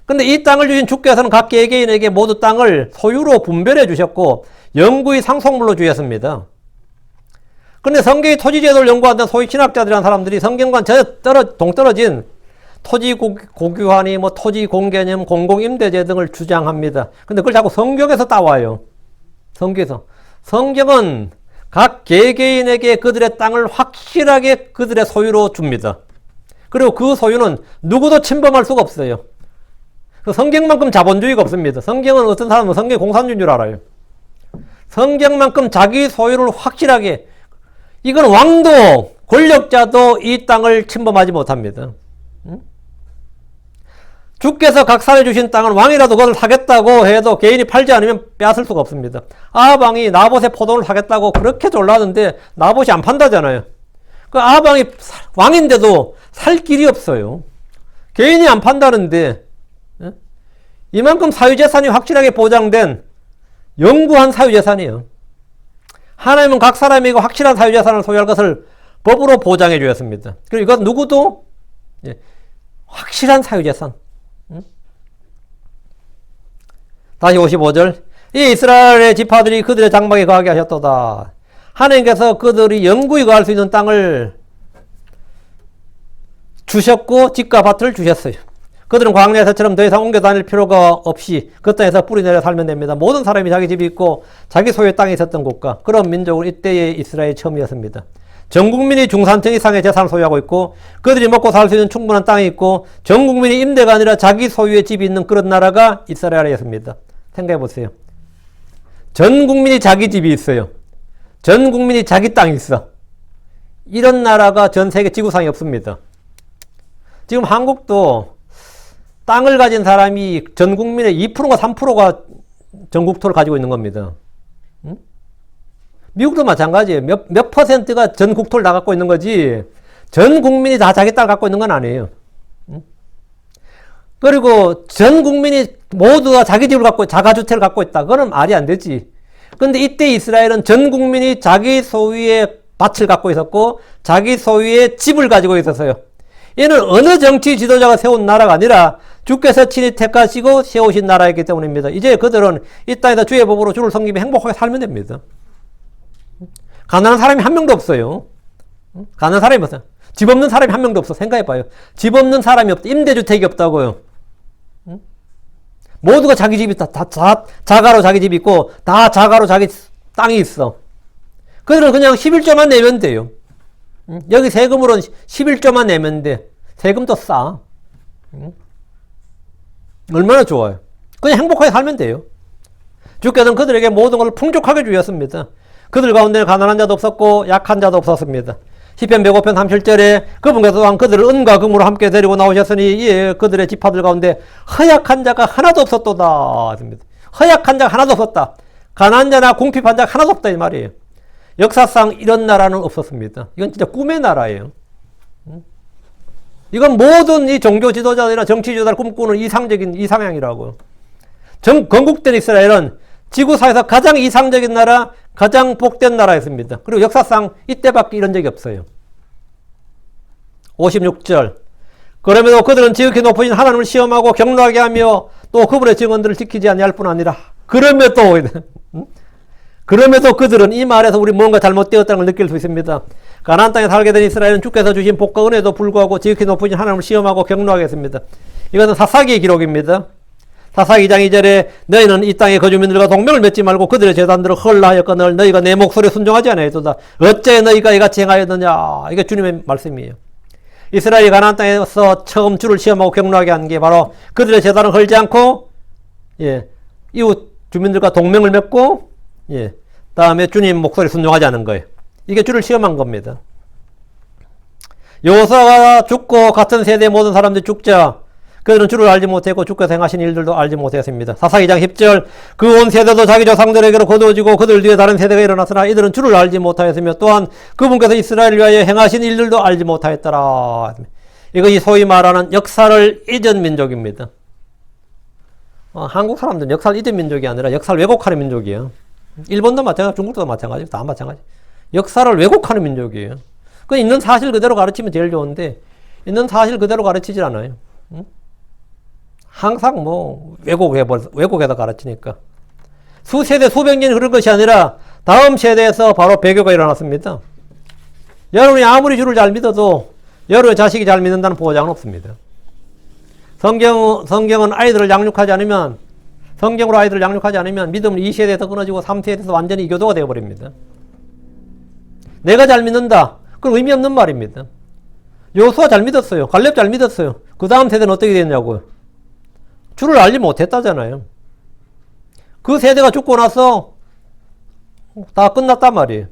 근데 이 땅을 주신 주께서는 각 개개인에게 모두 땅을 소유로 분별해 주셨고 영구의 상속물로 주셨습니다. 근데 성경의 토지제도를 연구하는 소위 신학자들이라는 사람들이 성경과 동떨어진 토지 고유하니 뭐 토지 공개념, 공공임대제 등을 주장합니다. 근데 그걸 자꾸 성경에서 따와요. 성경은 각 개개인에게 그들의 땅을 확실하게 그들의 소유로 줍니다. 그리고 그 소유는 누구도 침범할 수가 없어요. 성경만큼 자본주의가 없습니다. 성경은 어떤 사람은 성경이 공산주의인 줄 알아요. 성경만큼 자기 소유를 확실하게 이건 왕도 권력자도 이 땅을 침범하지 못합니다. 주께서 각 사람에 주신 땅은 왕이라도 그것을 사겠다고 해도 개인이 팔지 않으면 빼앗을 수가 없습니다. 아합왕이 나봇의 포도를 사겠다고 그렇게 졸라는데 나봇이 안 판다잖아요. 그 아합왕이 왕인데도 살 길이 없어요. 개인이 안 판다는데 이만큼 사유재산이 확실하게 보장된 영구한 사유재산이에요. 하나님은 각 사람에게 확실한 사유재산을 소유할 것을 법으로 보장해 주었습니다. 그리고 이건 누구도 확실한 사유재산. 다시 55절 이 이스라엘의 지파들이 그들의 장막에 거하게 하셨도다. 하나님께서 그들이 영구히 거할 수 있는 땅을 주셨고 집과 밭을 주셨어요. 그들은 광야에서처럼 더 이상 옮겨 다닐 필요가 없이 그 땅에서 뿌리 내려 살면 됩니다. 모든 사람이 자기 집이 있고 자기 소유의 땅에 있었던 국가, 그런 민족은 이때의 이스라엘이 처음이었습니다. 전 국민이 중산층 이상의 재산을 소유하고 있고 그들이 먹고 살 수 있는 충분한 땅이 있고 전 국민이 임대가 아니라 자기 소유의 집이 있는 그런 나라가 이스라엘이었습니다. 생각해 보세요. 전 국민이 자기 집이 있어요. 전 국민이 자기 땅이 있어. 이런 나라가 전 세계 지구상에 없습니다. 지금 한국도 땅을 가진 사람이 전 국민의 2%가 3%가 전국토를 가지고 있는 겁니다. 미국도 마찬가지예요. 몇 퍼센트가 전 국토를 다 갖고 있는 거지 전 국민이 다 자기 땅을 갖고 있는 건 아니에요. 그리고 전 국민이 모두가 자기 집을 갖고 자가주택을 갖고 있다. 그거는 말이 안 되지. 근데 이때 이스라엘은 전 국민이 자기 소유의 밭을 갖고 있었고 자기 소유의 집을 가지고 있었어요. 얘는 어느 정치 지도자가 세운 나라가 아니라 주께서 친히 택하시고 세우신 나라이기 때문입니다. 이제 그들은 이 땅에서 주의 법으로 주를 섬기며 행복하게 살면 됩니다. 가난한 사람이 한 명도 없어요. 가난한 사람이 없어요. 집 없는 사람이 한 명도 없어. 생각해봐요. 집 없는 사람이 없다. 임대주택이 없다고요. 모두가 자기 집이 다 자가로 자기 집이 있고 다 자가로 자기 땅이 있어. 그들은 그냥 11조만 내면 돼요. 여기 세금으로는 11조만 내면 돼. 세금도 싸. 얼마나 좋아요. 그냥 행복하게 살면 돼요. 주께서는 그들에게 모든 걸 풍족하게 주셨습니다. 그들 가운데 가난한 자도 없었고 약한 자도 없었습니다. 시편 105편 37절에 그분께서 또한 그들을 은과 금으로 함께 데리고 나오셨으니 예, 그들의 지파들 가운데 허약한 자가 하나도 없었도다. 허약한 자가 하나도 없었다. 가난한 자나 궁핍한 자가 하나도 없다 이 말이에요. 역사상 이런 나라는 없었습니다. 이건 진짜 꿈의 나라예요. 이건 모든 이 종교 지도자들이나 정치 지도자를 꿈꾸는 이상적인 이상향이라고요. 건국된 이스라엘은 지구사에서 가장 이상적인 나라, 가장 복된 나라였습니다. 그리고 역사상 이때밖에 이런 적이 없어요. 56절. 그럼에도 그들은 지극히 높으신 하나님을 시험하고 경노하게 하며 또 그분의 증언들을 지키지 아니할 뿐 아니라 그럼에도 그들은 이 말에서 우리 뭔가 잘못되었다는 걸 느낄 수 있습니다. 가나안 땅에 살게 된 이스라엘은 주께서 주신 복과 은혜도 불구하고 지극히 높으신 하나님을 시험하고 경노하게 했습니다. 이것은 사사기의 기록입니다. 사사기 2장 2절에 너희는 이 땅의 거주민들과 동맹을 맺지 말고 그들의 재단들을 헐라하였거늘 너희가 내 목소리에 순종하지 아니하였도다. 어째 너희가 이같이 행하였느냐. 이게 주님의 말씀이에요. 이스라엘이 가나안 땅에서 처음 주를 시험하고 경노하게 한 게 바로 그들의 재단을 헐지 않고 이웃 주민들과 동맹을 맺고 다음에 주님 목소리에 순종하지 않은 거예요. 이게 주를 시험한 겁니다. 여호수아가 죽고 같은 세대의 모든 사람들이 죽자 그들은 주를 알지 못했고 주께서 행하신 일들도 알지 못했습니다. 사사기 2장 10절 그 온 세대도 자기 조상들에게로 거두어지고 그들 뒤에 다른 세대가 일어났으나 이들은 주를 알지 못하였으며 또한 그분께서 이스라엘을 위하여 행하신 일들도 알지 못하였더라. 이것이 소위 말하는 역사를 잊은 민족입니다. 한국 사람들은 역사를 잊은 민족이 아니라 역사를 왜곡하는 민족이에요. 일본도 마찬가지, 중국도 마찬가지, 다 마찬가지. 역사를 왜곡하는 민족이에요. 그 있는 사실 그대로 가르치면 제일 좋은데 있는 사실 그대로 가르치질 않아요. 항상 왜곡해서 가르치니까. 수세대, 수백 년이 흐른 것이 아니라 다음 세대에서 바로 배교가 일어났습니다. 여러분이 아무리 주를 잘 믿어도 여러분의 자식이 잘 믿는다는 보장은 없습니다. 성경은 아이들을 양육하지 않으면 성경으로 아이들을 양육하지 않으면 믿음은 2세대에서 끊어지고 3세대에서 완전히 이교도가 되어버립니다. 내가 잘 믿는다. 그건 의미 없는 말입니다. 여호수아 잘 믿었어요. 갈렙 잘 믿었어요. 그 다음 세대는 어떻게 됐냐고요. 주를 알지 못했다잖아요. 그 세대가 죽고 나서 다 끝났단 말이에요.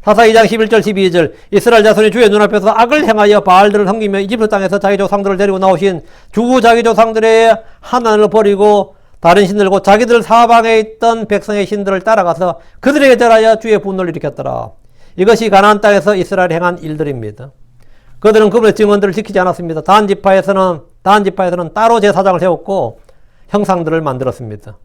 사사기 2장 11절 12절 이스라엘 자손이 주의 눈앞에서 악을 행하여 바알들을 섬기며 이집트 땅에서 자기 조상들을 데리고 나오신 주 자기 조상들의 하나님을 버리고 다른 신들 곧 자기들 사방에 있던 백성의 신들을 따라가서 그들에게 절하여 주의 분노를 일으켰더라. 이것이 가나안 땅에서 이스라엘이 행한 일들입니다. 그들은 그분의 증언들을 지키지 않았습니다. 다한 지파에서는 따로 제사장을 세웠고 형상들을 만들었습니다.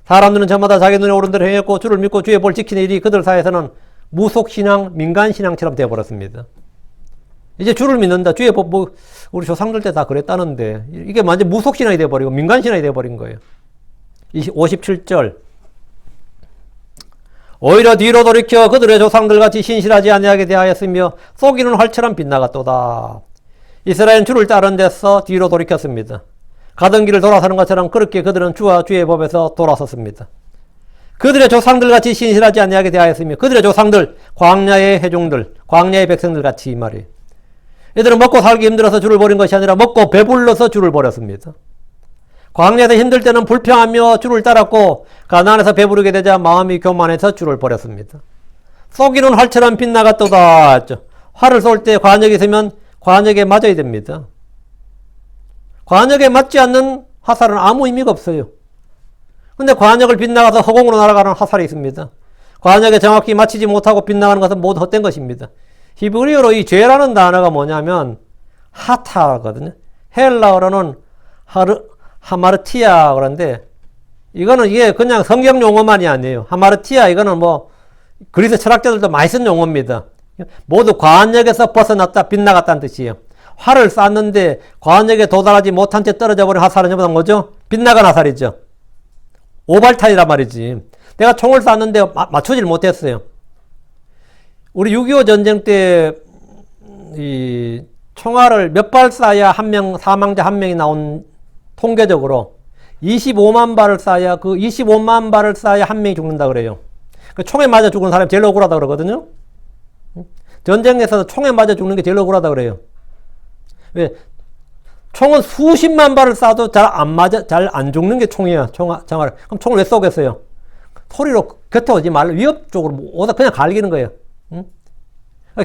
사람들은 저마다 자기 눈에 오른 대로 행했고 주를 믿고 주의 법을 지키는 일이 그들 사이에서는 무속신앙, 민간신앙처럼 되어버렸습니다. 이제 주를 믿는다. 주의 법, 우리 조상들 때 다 그랬다는데 이게 완전 무속신앙이 되어버리고 민간신앙이 되어버린 거예요. 57절 오히려 뒤로 돌이켜 그들의 조상들같이 신실하지 아니하게 대하였으며 속이는 활처럼 빗나갔도다. 이스라엘은 주를 따른 데서 뒤로 돌이켰습니다. 가던 길을 돌아서는 것처럼 그렇게 그들은 주와 주의 법에서 돌아섰습니다. 그들의 조상들같이 신실하지 아니하게 대하였으며 그들의 조상들, 광야의 회중들, 광야의 백성들같이 이 말이에요. 이들은 먹고 살기 힘들어서 주를 버린 것이 아니라 먹고 배불러서 주를 버렸습니다. 광야에서 힘들 때는 불평하며 주를 따랐고 가나안에서 배부르게 되자 마음이 교만해서 주를 버렸습니다. 쏘기는 활처럼 빗나갔도다. 활을 쏠 때 관역이 있으면 관역에 맞아야 됩니다. 관역에 맞지 않는 화살은 아무 의미가 없어요. 근데 관역을 빗나가서 허공으로 날아가는 화살이 있습니다. 관역에 정확히 맞추지 못하고 빗나가는 것은 모두 헛된 것입니다. 히브리어로 이 죄라는 단어가 뭐냐면 하타거든요. 헬라어로는 하마르티아 그런데 이게 그냥 성경 용어만이 아니에요. 하마르티아, 이거는 뭐, 그리스 철학자들도 많이 쓴 용어입니다. 모두 과안역에서 벗어났다, 빗나갔다는 뜻이에요. 활을 쐈는데 과안역에 도달하지 못한 채 떨어져 버린 화살은 전부 다 뭐죠? 빗나간 화살이죠. 오발탄이란 말이지. 내가 총을 쐈는데 맞추질 못했어요. 우리 6.25 전쟁 때 이 총알을 몇 발 쏴야 사망자 한 명이 나온 통계적으로 25만 발을 쏴야 그 25만 발을 쏴야 한 명이 죽는다 그래요. 그 총에 맞아 죽는 사람이 제일 억울하다 그러거든요. 전쟁에서 총에 맞아 죽는 게 제일 억울하다 그래요. 왜? 총은 수십만 발을 쏴도 잘 안 죽는 게 총이야. 총알. 그럼 총을 왜 쏘겠어요? 소리로 곁에 오지 말라. 위협적으로 오다 그냥 갈기는 거예요. 응?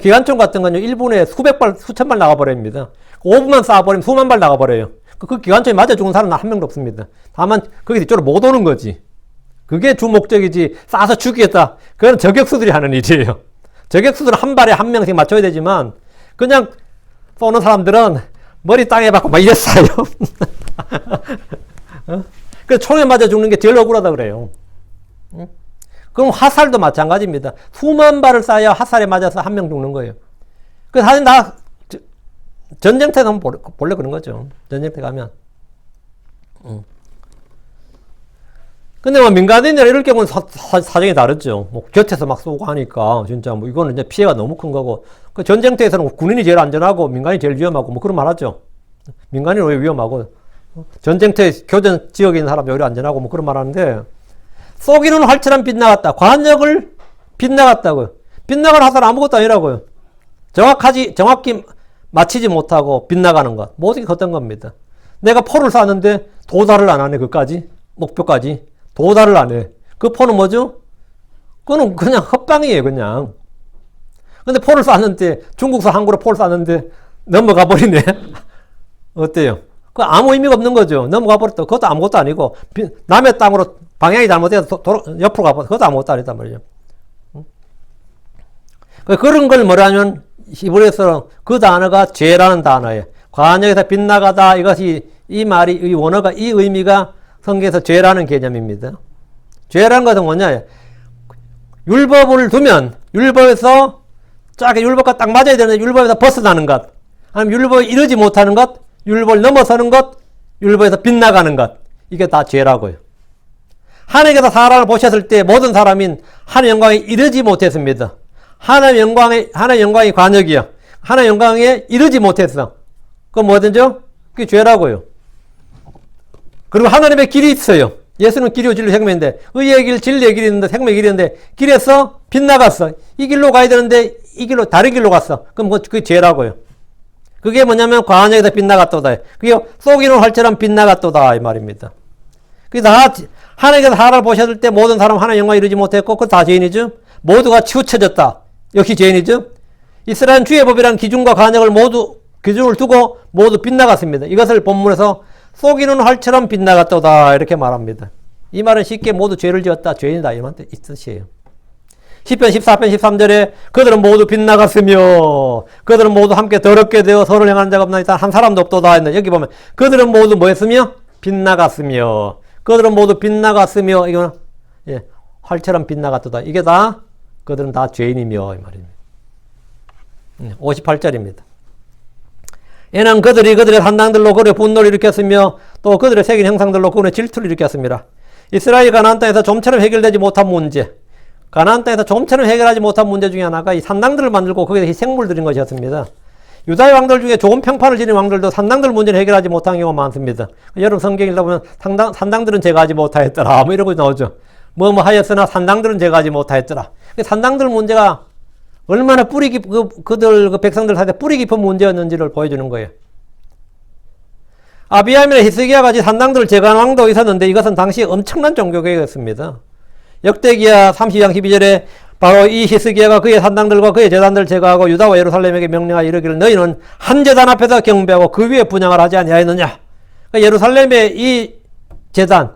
기관총 같은 건요, 1분에 수백 발, 수천 발 나가버립니다. 5분만 쏴버리면 수만 발 나가버려요. 그 기관총에 맞아 죽은 사람은 한 명도 없습니다. 다만, 거기 이쪽으로 못 오는 거지. 그게 주 목적이지, 쏴서 죽이겠다. 그건 저격수들이 하는 일이에요. 저격수들은 한 발에 한 명씩 맞춰야 되지만, 그냥 쏘는 사람들은 머리 땅에 박고 막 이랬어요. 그 총에 맞아 죽는 게 제일 억울하다 그래요. 그럼 화살도 마찬가지입니다. 수만 발을 쏴야 화살에 맞아서 한 명 죽는 거예요. 그 사실 전쟁터 가면 본래 그런 거죠. 전쟁터 가면. 근데 뭐 민간인이나 이럴 경우는 사정이 다르죠. 뭐 곁에서 막 쏘고 하니까 진짜 뭐 이거는 이제 피해가 너무 큰 거고. 그 전쟁터에서는 군인이 제일 안전하고 민간이 제일 위험하고 뭐 그런 말 하죠. 민간인은 왜 위험하고 전쟁터에 교전 지역에 있는 사람이 오히려 안전하고 뭐 그런 말 하는데 쏘기는 활처럼 빗나갔다. 관역을 빗나갔다고요. 빗나간 화살은 아무것도 아니라고요. 정확히 맞히지 못하고 빗나가는 것. 모든 게 컸던 겁니다. 내가 포를 쐈는데 도달을 안 하네, 그까지. 목표까지. 도달을 안 해. 그 포는 뭐죠? 그거는 그냥 헛방이에요, 그냥. 근데 포를 쐈는데, 중국서 항구로 포를 쐈는데 넘어가 버리네. 어때요? 그 아무 의미가 없는 거죠. 넘어가 버렸다. 그것도 아무것도 아니고, 남의 땅으로 방향이 잘못해서 옆으로 가버려. 그것도 아무것도 아니다 말이죠. 그런 걸 뭐라면, 히브리어에서 그 단어가 죄라는 단어예요. 관역에서 빗나가다. 이것이, 이 말이, 이 원어가, 이 의미가 성경에서 죄라는 개념입니다. 죄라는 것은 뭐냐? 율법을 두면, 율법에서 율법과 딱 맞아야 되는데, 율법에서 벗어나는 것. 아니면 율법에 이르지 못하는 것. 율법을 넘어서는 것, 율법에서 빗나가는 것. 이게 다 죄라고요. 하나님께서 사람을 보셨을 때 모든 사람인 하나님의 영광에 이르지 못했습니다. 하나님의 영광이 관역이야. 하나님의 영광에 이르지 못했어. 그건 뭐든지요? 그게 죄라고요. 그리고 하나님의 길이 있어요. 예수는 길이요 진리요 생명인데 의의 길, 진리의 길이 있는데 생명의 길이 있는데 길에서 빗나갔어. 이 길로 가야 되는데 이 길로 다른 길로 갔어. 그럼 그게 죄라고요. 그게 뭐냐면 관역에서 빗나갔도다. 그게 쏘기는 활처럼 빗나갔도다 이 말입니다. 그게 다 하나님께서 사람을 보셨을 때 모든 사람 하나님의 영광에 이르지 못했고 그거 다 죄인이죠. 모두가 치우쳐졌다. 역시 죄인이죠. 이스라엘 주의 법이라는 기준과 관역을 기준을 두고 모두 빗나갔습니다. 이것을 본문에서 쏘기는 활처럼 빗나갔도다 이렇게 말합니다. 이 말은 쉽게 모두 죄를 지었다. 죄인이다 이런 뜻이에요. 10편 14편 13절에 그들은 모두 빗나갔으며 그들은 모두 함께 더럽게 되어 서로 행하는 자가 없나이다. 한 사람도 없도다 했는데 여기 보면 그들은 모두 뭐 했으며? 빗나갔으며 그들은 모두 빗나갔으며 이거는 활처럼 빗나갔도다. 이게 다 그들은 다 죄인이며 이 말입니다. 58절입니다. 이는 그들이 그들의 산당들로 그들의 분노를 일으켰으며 또 그들의 새긴 형상들로 그들의 질투를 일으켰습니다. 이스라엘 가나안 땅에서 좀처럼 해결되지 못한 문제, 가나안 땅에서 좀처럼 해결하지 못한 문제 중에 하나가 이 산당들을 만들고 거기에 희생물을 드린 것이었습니다. 유다의 왕들 중에 좋은 평판을 지닌 왕들도 산당들 문제를 해결하지 못한 경우가 많습니다. 여러분 성경 읽다 보면 산당들은 제가 하지 못하였더라 뭐 이러고 나오죠. 뭐 하였으나 산당들은 제가 하지 못하였더라. 산당들 문제가 얼마나 그 백성들 사이에 뿌리 깊은 문제였는지를 보여주는 거예요. 아비암이나 히스기야 같이 산당들을 제거한 왕도 있었는데 이것은 당시 엄청난 종교개혁이었습니다. 역대기야 32장 12절에 바로 이 히스기야가 그의 산당들과 그의 제단들을 제거하고 유다와 예루살렘에게 명령하여 이르기를 너희는 한 제단 앞에서 경배하고 그 위에 분향을 하지 아니하였느냐. 그러니까 예루살렘의 이 제단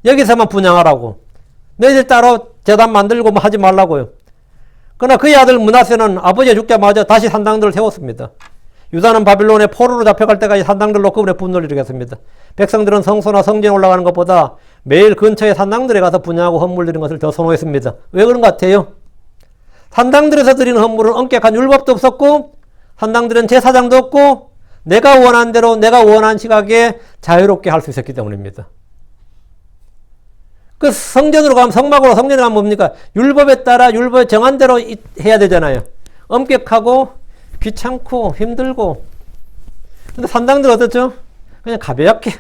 여기서만 분향하라고. 너희들 따로 제단 만들고 뭐 하지 말라고요. 그러나 그의 아들 므낫세는 아버지가 죽자마자 다시 산당들을 세웠습니다. 유다는 바빌론의 포로로 잡혀갈 때까지 산당들로 그분의 분노를 일으켰습니다. 백성들은 성소나 성전에 올라가는 것보다 매일 근처의 산당들에 가서 분양하고 헌물 드리는 것을 더 선호했습니다. 왜 그런 것 같아요? 산당들에서 드리는 헌물은 엄격한 율법도 없었고 산당들은 제사장도 없고 내가 원하는 대로 내가 원하는 시각에 자유롭게 할 수 있었기 때문입니다. 그 성전으로 가면 성막으로 성전에 가면 뭡니까? 율법에 따라 율법에 정한 대로 해야 되잖아요. 엄격하고 귀찮고 힘들고. 근데 산당들 어떻죠? 그냥 가볍게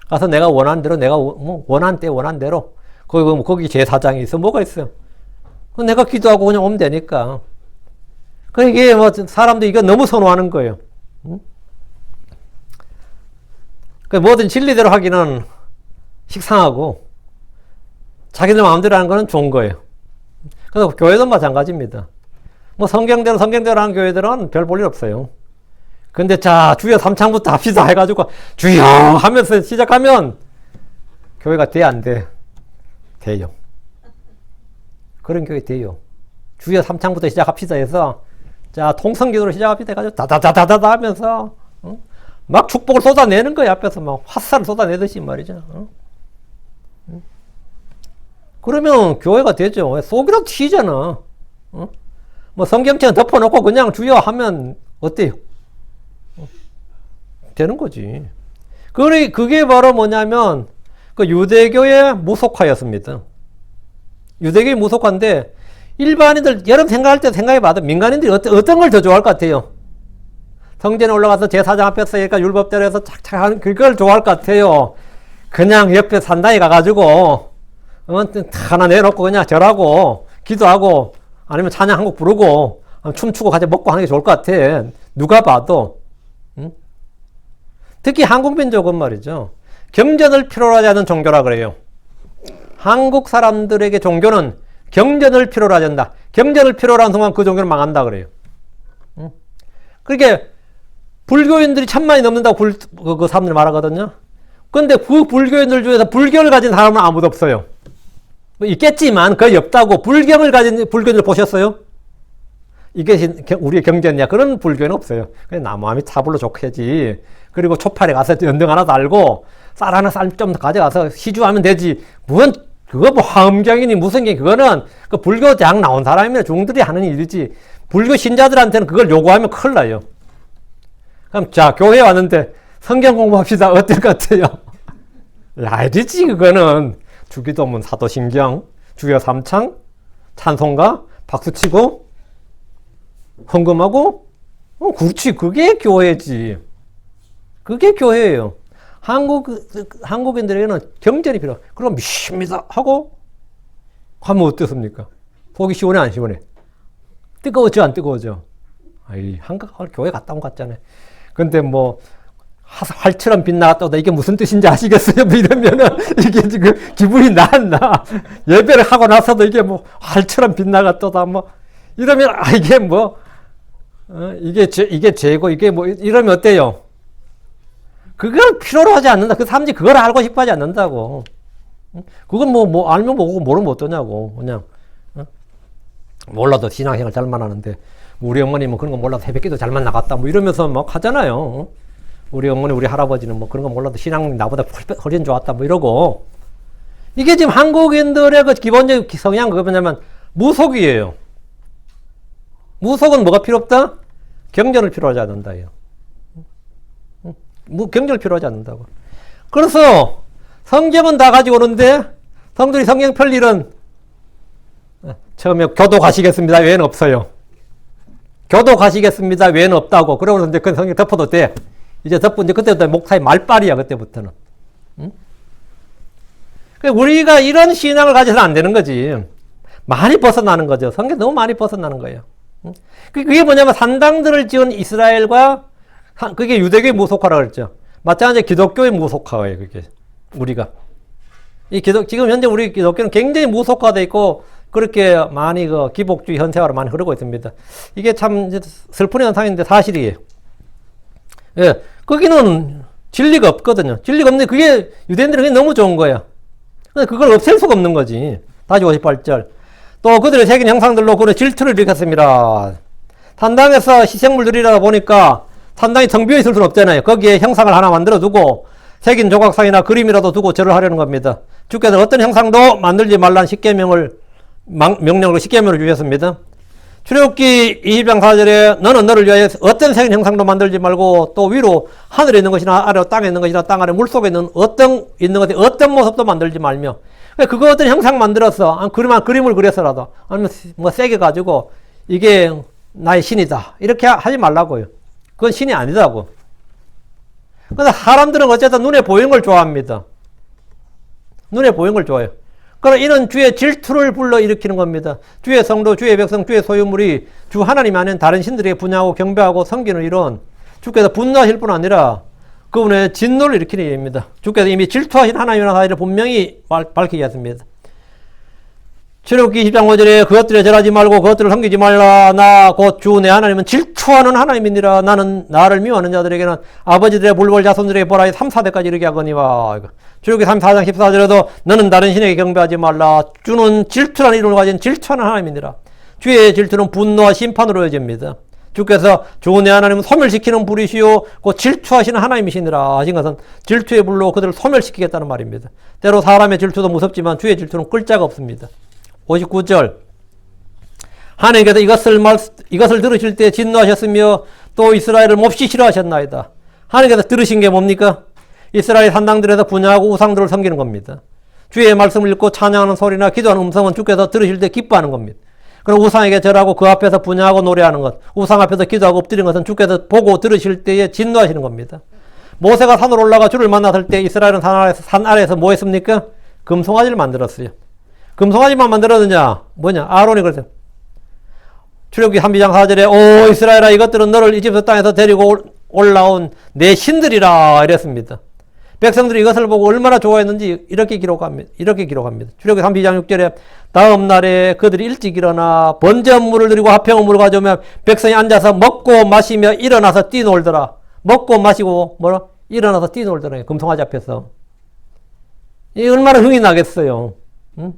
가서 내가 원하는 대로 내가 원하는 때 원하는 대로 거기 제사장이 있어 뭐가 있어요? 내가 기도하고 그냥 오면 되니까. 그러니까 이게 뭐 사람들이 이거 너무 선호하는 거예요. 그 뭐든 진리대로 하기는 식상하고 자기들 마음대로 하는 거는 좋은 거예요. 그래서 교회도 마찬가지입니다. 뭐 성경대로 하는 교회들은 별 볼 일 없어요. 근데 자 주여 삼창부터 합시다 해가지고 주여 하면서 시작하면 교회가 돼 안 돼? 돼요. 그런 교회 돼요. 주여 삼창부터 시작합시다 해서 자 통성기도로 시작합시다 해가지고 다다다다다 하면서 막 축복을 쏟아내는 거예요. 앞에서 막 화살을 쏟아내듯이 말이죠. 그러면 교회가 되죠. 속이라도 튀잖아. 뭐 성경책 덮어놓고 그냥 주여 하면 어때요? 되는 거지. 그게 바로 뭐냐면 그 유대교의 무속화였습니다. 유대교의 무속화인데 일반인들 여러분 생각할 때 생각해봐도 민간인들이 어떤 걸 더 좋아할 것 같아요? 성전에 올라가서 제사장 앞에서 그러니까 율법대로 해서 착착 하는 그걸 좋아할 것 같아요. 그냥 옆에 산당에 가가지고 하나 내놓고 그냥 절하고 기도하고 아니면 찬양 한 곡 부르고 춤추고 같이 먹고 하는 게 좋을 것 같아. 누가 봐도. 특히 한국 민족은 말이죠. 경전을 필요로 하지 않는 종교라 그래요. 한국 사람들에게 종교는 경전을 필요로 하지 않는다. 경전을 필요로 하는 순간 그 종교는 망한다 그래요. 그러니까 불교인들이 1000만이 넘는다고 그 사람들이 말하거든요. 근데 그 불교인들 중에서 불교를 가진 사람은 아무도 없어요. 뭐 있겠지만 거의 없다고. 불경을 가진 불교인들 보셨어요? 이게 우리의 경전이야. 그런 불교는 없어요. 그냥 나무함이 차불로 좋겠지. 그리고 초파에 가서 연등 하나 달고 쌀 하나 좀 가져가서 시주하면 되지. 그거 뭐 화엄경이니 무슨 경 그거는 그 불교 대학 나온 사람이나 중들이 하는 일이지. 불교 신자들한테는 그걸 요구하면 큰일 나요. 그럼 자 교회에 왔는데 성경 공부합시다. 어떨 것 같아요? 알지 그거는. 주기도문 사도신경 주여 삼창 찬송가 박수치고 헌금하고 그렇지. 그게 교회지. 그게 교회예요. 한국인들에게는 경전이 필요해. 그럼 믿습니다 하고 하면 어떻습니까? 속이 시원해 안 시원해? 뜨거워져 안 뜨거워져? 아이 한국 교회 갔다 온 것 같잖아요. 근데 뭐 활처럼 빛나갔다 이게 무슨 뜻인지 아시겠어요? 뭐 이러면은 이게 지금 기분이 나. 예배를 하고 나서도 이게 뭐 활처럼 빛나갔다 뭐 이러면 이게 뭐 이게 죄고 이게 뭐 이러면 어때요? 그걸 필요로 하지 않는다. 그 사람들이 그걸 알고 싶어 하지 않는다고. 그건 뭐 알면 뭐고 모르면 어떠냐고. 그냥 몰라도 신앙생활 잘만 하는데 우리 어머님은 그런 거 몰라도 새벽기도 잘만 나갔다 뭐 이러면서 막 하잖아요. 우리 어머니 우리 할아버지는 뭐 그런 거 몰라도 신앙 나보다 훨씬 좋았다 뭐 이러고. 이게 지금 한국인들의 그 기본적인 성향 그거 뭐냐면 무속이에요. 무속은 뭐가 필요 없다? 경전을 필요하지 않는다요. 경전을 필요하지 않는다고. 그래서 성경은 다 가지고 오는데 성들이 성경 펼 일은 처음에 교도 가시겠습니다. 외에는 없어요. 교도 가시겠습니다. 외에는 없다고. 그러고 이제 그 성경 덮어도 돼. 이제 덮고 이제 그때부터 목사의 말빨이야. 그때부터는. 우리가 이런 신앙을 가져서는 안 되는 거지. 많이 벗어나는 거죠. 성경 너무 많이 벗어나는 거예요. 그게 뭐냐면 산당들을 지은 이스라엘과 그게 유대교의 무속화라고 그랬죠. 마찬가지로 기독교의 무속화예요. 그게 우리가 지금 현재 우리 기독교는 굉장히 무속화되어 있고 그렇게 많이 그 기복주의 현세화로 많이 흐르고 있습니다. 이게 참 슬픈 현상인데 사실이에요. 예, 거기는 진리가 없거든요. 진리가 없는데 그게 유대인들은 너무 좋은 거야. 근데 그걸 없앨 수가 없는 거지. 다시 58절. 또 그들의 새긴 형상들로 그런 질투를 일으켰습니다. 산당에서 희생물 드리려다 보니까 산당이 텅 비어 있을 수는 없잖아요. 거기에 형상을 하나 만들어 두고 색인 조각상이나 그림이라도 두고 절을 하려는 겁니다. 주께서 어떤 형상도 만들지 말라는 명령을 십계명을 주셨습니다. 출애굽기 20장 4절에 너는 너를 위하여 어떤 색인 형상도 만들지 말고 또 위로 하늘에 있는 것이나 아래 땅에 있는 것이나 땅 아래 물속에 있는 어떤 모습도 만들지 말며 그거 어떤 형상 만들어서 그림을 그려서라도 아니면 뭐 세게 가지고 이게 나의 신이다 이렇게 하지 말라고요. 그건 신이 아니다고. 근데 사람들은 어쨌든 눈에 보이는 걸 좋아합니다. 눈에 보이는 걸 좋아해요. 그러나 이런 주의 질투를 불러일으키는 겁니다. 주의 성도, 주의 백성, 주의 소유물이 주 하나님 안에 다른 신들에게 분양하고 경배하고 섬기는 이런 주께서 분노하실 뿐 아니라 그분의 진노를 일으키는 일입니다. 주께서 이미 질투하신 하나님이라는 사실을 분명히 밝히게 했습니다. 출애굽기 20장 5절에 그것들에 절하지 말고 그것들을 섬기지 말라. 나 곧 주 내 하나님은 질투하는 하나님이니라. 나는 나를 미워하는 자들에게는 아버지들의 불벌 자손들에게 보라 3, 4대까지 이르게 하거니와. 출애굽기 34장 14절에도 너는 다른 신에게 경배하지 말라. 주는 질투라는 이름을 가진 질투하는 하나님이니라. 주의 질투는 분노와 심판으로 이어집니다. 주께서 주 내 하나님은 소멸시키는 불이시요 곧 질투하시는 하나님이시니라 하신 것은 질투의 불로 그들을 소멸시키겠다는 말입니다. 때로 사람의 질투도 무섭지만 주의 질투는 끌자가 없습니다. 59절 하나님께서 이것을 들으실 때 진노하셨으며 또 이스라엘을 몹시 싫어하셨나이다. 하나님께서 들으신 게 뭡니까? 이스라엘 산당들에서 분야하고 우상들을 섬기는 겁니다. 주의 말씀을 읽고 찬양하는 소리나 기도하는 음성은 주께서 들으실 때 기뻐하는 겁니다. 그럼 우상에게 절하고 그 앞에서 분야하고 노래하는 것, 우상 앞에서 기도하고 엎드리는 것은 주께서 보고 들으실 때에 진노하시는 겁니다. 모세가 산으로 올라가 주를 만났을 때 이스라엘은 산 아래에서 뭐 했습니까? 금송아지를 만들었어요. 금송아지만 만들었느냐? 뭐냐? 아론이 그랬어요. 출애굽기 32장 4절에 오 이스라엘아 이것들은 너를 이집트 땅에서 데리고 올라온 내 신들이라 이랬습니다. 백성들이 이것을 보고 얼마나 좋아했는지 이렇게 기록합니다. 출애굽기 32장 6절에 다음 날에 그들이 일찍 일어나 번제물을 드리고 화평물을 가져오면 백성이 앉아서 먹고 마시며 일어나서 뛰놀더라. 먹고 마시고 일어나서 뛰놀더라. 금송아지 앞에서. 이 얼마나 흥이 나겠어요. 응?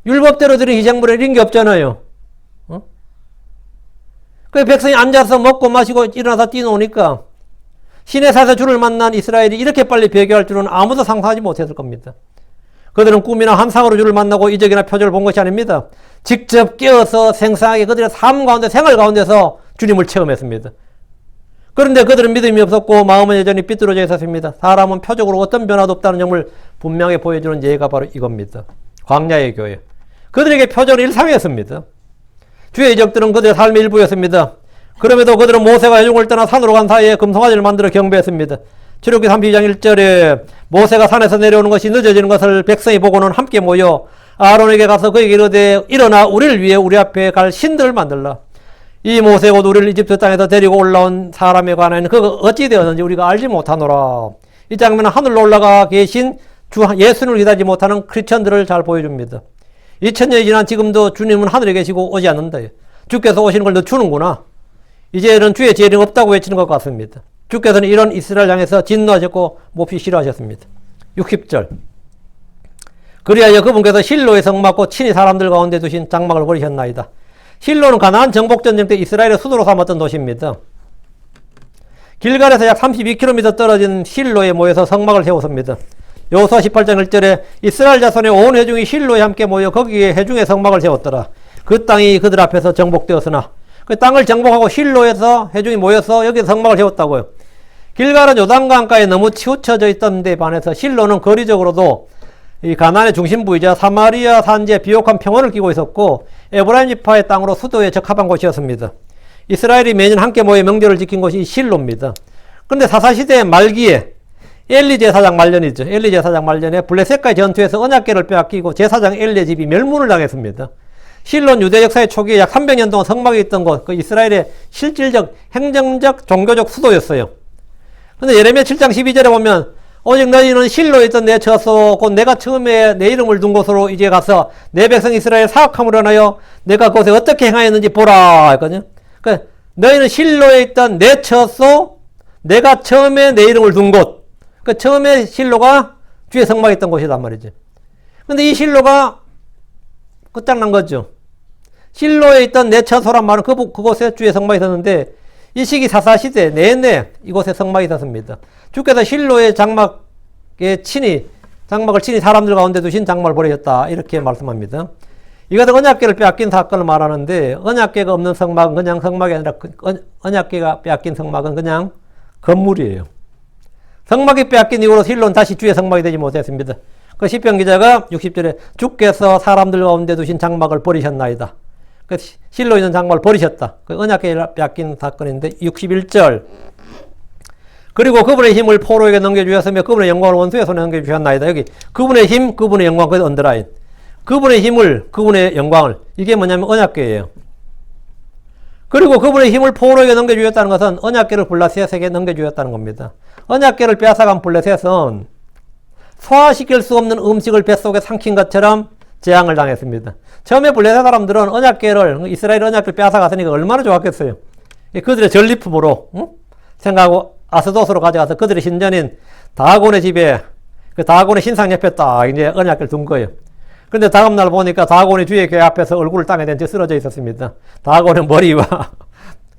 율법대로 드린 희생물에 이런 게 없잖아요. 그 백성이 앉아서 먹고 마시고 일어나서 뛰노니까 신의 사서 주를 만난 이스라엘이 이렇게 빨리 배교할 줄은 아무도 상상하지 못했을 겁니다. 그들은 꿈이나 환상으로 주를 만나고 이적이나 표적을 본 것이 아닙니다. 직접 깨어서 생생하게 그들의 삶 가운데 생활 가운데서 주님을 체험했습니다. 그런데 그들은 믿음이 없었고 마음은 여전히 삐뚤어져 있었습니다. 사람은 표적으로 어떤 변화도 없다는 점을 분명히 보여주는 예가 바로 이겁니다. 광야의 교회. 그들에게 표적은 일상이었습니다. 주의 이적들은 그들의 삶의 일부였습니다. 그럼에도 그들은 모세가 회중을 떠나 산으로 간 사이에 금송아지를 만들어 경배했습니다. 출애굽기 32장 1절에 모세가 산에서 내려오는 것이 늦어지는 것을 백성이 보고는 함께 모여 아론에게 가서 그에게 이르되 일어나 우리를 위해 우리 앞에 갈 신들을 만들라. 이 모세가 우리를 이집트 땅에서 데리고 올라온 사람에 관한 그가 어찌 되었는지 우리가 알지 못하노라. 이 장면은 하늘로 올라가 계신 주 예수님을 기다리지 못하는 크리스천들을 잘 보여줍니다. 2000년이 지난 지금도 주님은 하늘에 계시고 오지 않는다. 주께서 오시는 걸 늦추는구나. 이제는 주의 재림이 없다고 외치는 것 같습니다. 주께서는 이런 이스라엘 향해서 진노하셨고 몹시 싫어하셨습니다. 60절 그리하여 그분께서 실로에 성막고 친히 사람들 가운데 두신 장막을 버리셨나이다. 실로는 가나안 정복전쟁 때 이스라엘의 수도로 삼았던 도시입니다. 길갈에서 약 32km 떨어진 실로에 모여서 성막을 세웠습니다. 여호수아 18장 1절에 이스라엘 자손의 온 회중이 실로에 함께 모여 거기에 회중의 성막을 세웠더라. 그 땅이 그들 앞에서 정복되었으나 그 땅을 정복하고 실로에서 회중이 모여서 여기서 성막을 세웠다고요. 길갈은 요단강가에 너무 치우쳐져 있던 데 반해서 실로는 거리적으로도 이 가나안의 중심부이자 사마리아 산지의 비옥한 평원을 끼고 있었고 에브라임 지파의 땅으로 수도에 적합한 곳이었습니다. 이스라엘이 매년 함께 모여 명절을 지킨 곳이 이 실로입니다. 그런데 사사시대 말기에 엘리 제사장 말년이죠. 엘리 제사장 말년에 블레셋과의 전투에서 언약궤를 빼앗기고 제사장 엘리의 집이 멸문을 당했습니다. 실로는 유대 역사의 초기에 약 300년 동안 성막이 있던 곳, 그 이스라엘의 실질적, 행정적, 종교적 수도였어요. 근데 예레미야 7장 12절에 보면 오직 너희는 실로에 있던 내 처소 곧 내가 처음에 내 이름을 둔 곳으로 이제 가서 내 백성 이스라엘 사악함으로 인하여 내가 그곳에 어떻게 행하였는지 보라 했거든요. 그러니까 너희는 실로에 있던 내 처소 내가 처음에 내 이름을 둔 곳. 그 처음에 실로가 주의 성막이 있던 곳이란 말이죠. 근데 이 실로가 끝장난 거죠. 실로에 있던 내 처소란 말은 그곳에 주의 성막이 있었는데 이 시기 사사시대 내내 이곳에 성막이 있었습니다. 주께서 실로의 장막에 장막을 친히 사람들 가운데 두신 장막을 버리셨다. 이렇게 말씀합니다. 이것은 언약궤를 빼앗긴 사건을 말하는데, 언약궤가 없는 성막은 그냥 성막이 아니라, 언약궤가 빼앗긴 성막은 그냥 건물이에요. 성막이 빼앗긴 이후로 실로는 다시 주의 성막이 되지 못했습니다. 그 시편 기자가 60절에 주께서 사람들 가운데 두신 장막을 버리셨나이다. 그 실로 있는 장막을 버리셨다. 그 언약궤를 빼앗긴 사건인데 61절. 그리고 그분의 힘을 포로에게 넘겨주셨으며 그분의 영광을 원수의 손에 넘겨주셨나이다. 여기 그분의 힘, 그분의 영광, 그 언더라인. 그분의 힘을, 그분의 영광을. 이게 뭐냐면 언약궤예요. 그리고 그분의 힘을 포로에게 넘겨주셨다는 것은 언약궤를 블레셋에게 넘겨주셨다는 겁니다. 언약궤를 빼앗아간 블레셋은 소화시킬 수 없는 음식을 뱃속에 삼킨 것처럼 재앙을 당했습니다. 처음에 블레셋 사람들은 언약궤를, 이스라엘 언약궤를 빼앗아갔으니까 얼마나 좋았겠어요. 그들의 전리품으로 생각하고 아스돗으로 가져가서 그들의 신전인 다곤의 집에, 그 다곤의 신상 옆에 딱 이제 언약궤를 둔 거예요. 근데 다음날 보니까 다곤이 주의 궤 앞에서 얼굴을 땅에 댄 채 쓰러져 있었습니다. 다곤의 머리와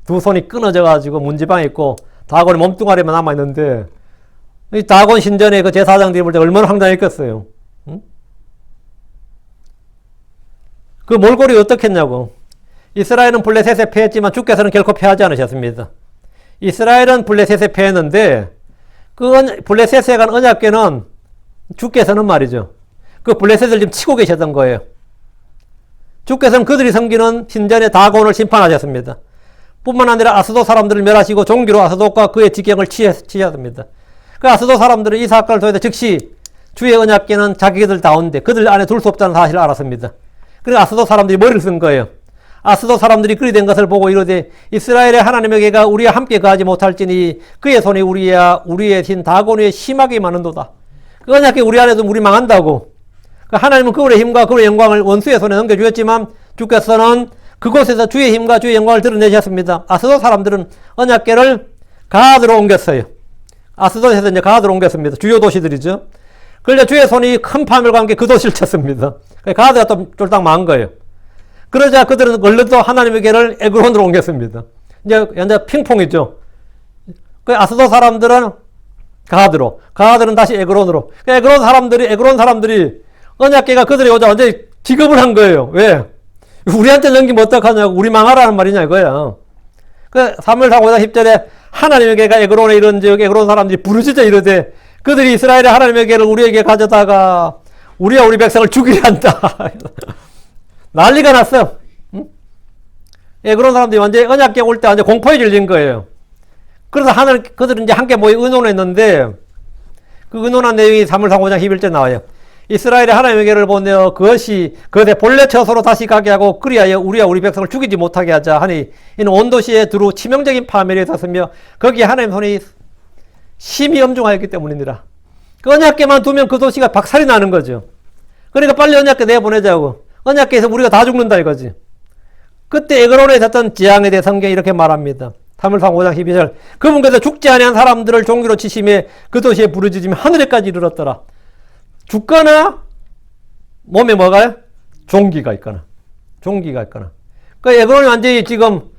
두 손이 끊어져가지고 문지방에 있고 다곤의 몸뚱아리만 남아있는데, 이 다곤 신전의 그 제사장들이 볼 때 얼마나 황당했겠어요. 응? 그 몰골이 어떻겠냐고. 이스라엘은 블레셋에 패했지만 주께서는 결코 패하지 않으셨습니다. 이스라엘은 블레셋에 패했는데 그 블레셋에 간 언약궤는 주께서는 말이죠. 그 블레셋을 지금 치고 계셨던 거예요. 주께서는 그들이 섬기는 신전의 다곤을 심판하셨습니다. 뿐만 아니라 아스돗 사람들을 멸하시고 종기로 아스돗과 그의 지경을 치셨습니다. 그 아스돗 사람들은 이 사건을 통해서 즉시 주의 언약궤는 자기들 다운데 그들 안에 둘 수 없다는 사실을 알았습니다. 그래서 아스돗 사람들이 머리를 쓴 거예요. 아스돗 사람들이 그리 된 것을 보고 이르되 이스라엘의 하나님의 궤가 우리와 함께 거하지 못할지니 그의 손이 우리의 신 다곤에 심하게 많은도다. 그 언약궤 우리 안에도 우리 망한다고. 하나님은 그분의 힘과 그분의 영광을 원수의 손에 넘겨주었지만 주께서는 그곳에서 주의 힘과 주의 영광을 드러내셨습니다. 아스돗 사람들은 언약궤를 가드로 옮겼어요. 아스돗에서 이제 가드로 옮겼습니다. 주요 도시들이죠. 그러자 주의 손이 큰 파멸과 함께 그 도시를 쳤습니다. 가드가 또 쫄딱 망한 거예요. 그러자 그들은 얼른 또 하나님의 궤를 에그론으로 옮겼습니다. 이제 핑퐁이죠. 그 아스돗 사람들은 가드는 다시 에그론으로. 에그론 사람들이 언약궤가 그들이 오자 완전히 기겁을 한 거예요. 왜? 우리한테 넘기면 어떡하냐고. 우리 망하라는 말이냐 이거야. 그 사무엘 사상 5장 10절에 하나님의 궤가 에그론에 이른즉 에그론 사람들이 부르짖어 이르되 그들이 이스라엘의 하나님의 궤를 우리에게 가져다가 우리와 우리 백성을 죽이려 한다. 난리가 났어. 응? 에그론 사람들이 완전히 언약궤 올 때 완전 공포에 질린 거예요. 그래서 그들은 이제 함께 모여 의논했는데 그 의논한 내용이 사무엘 사상 5장 11절에 나와요. 이스라엘의 하나님의 궤를 보내어 그것에 본래 처소로 다시 가게 하고 그리하여 우리와 우리 백성을 죽이지 못하게 하자 하니 이는 온 도시에 두루 치명적인 파멸이 있었으며 거기에 하나님의 손이 심히 엄중하였기 때문이니라. 그 언약궤만 두면 그 도시가 박살이 나는 거죠. 그러니까 빨리 언약궤 내보내자고. 언약궤에서 우리가 다 죽는다 이거지. 그때 에그론에 있었던 재앙에 대해 성경이 이렇게 말합니다. 사무엘상 5장 12절 그분께서 죽지 아니한 사람들을 종기로 치심에 그 도시에 부르짖으며 하늘에까지 이르렀더라. 죽거나 몸에 뭐가요? 종기가 있거나. 그 에그론이 완전히 지금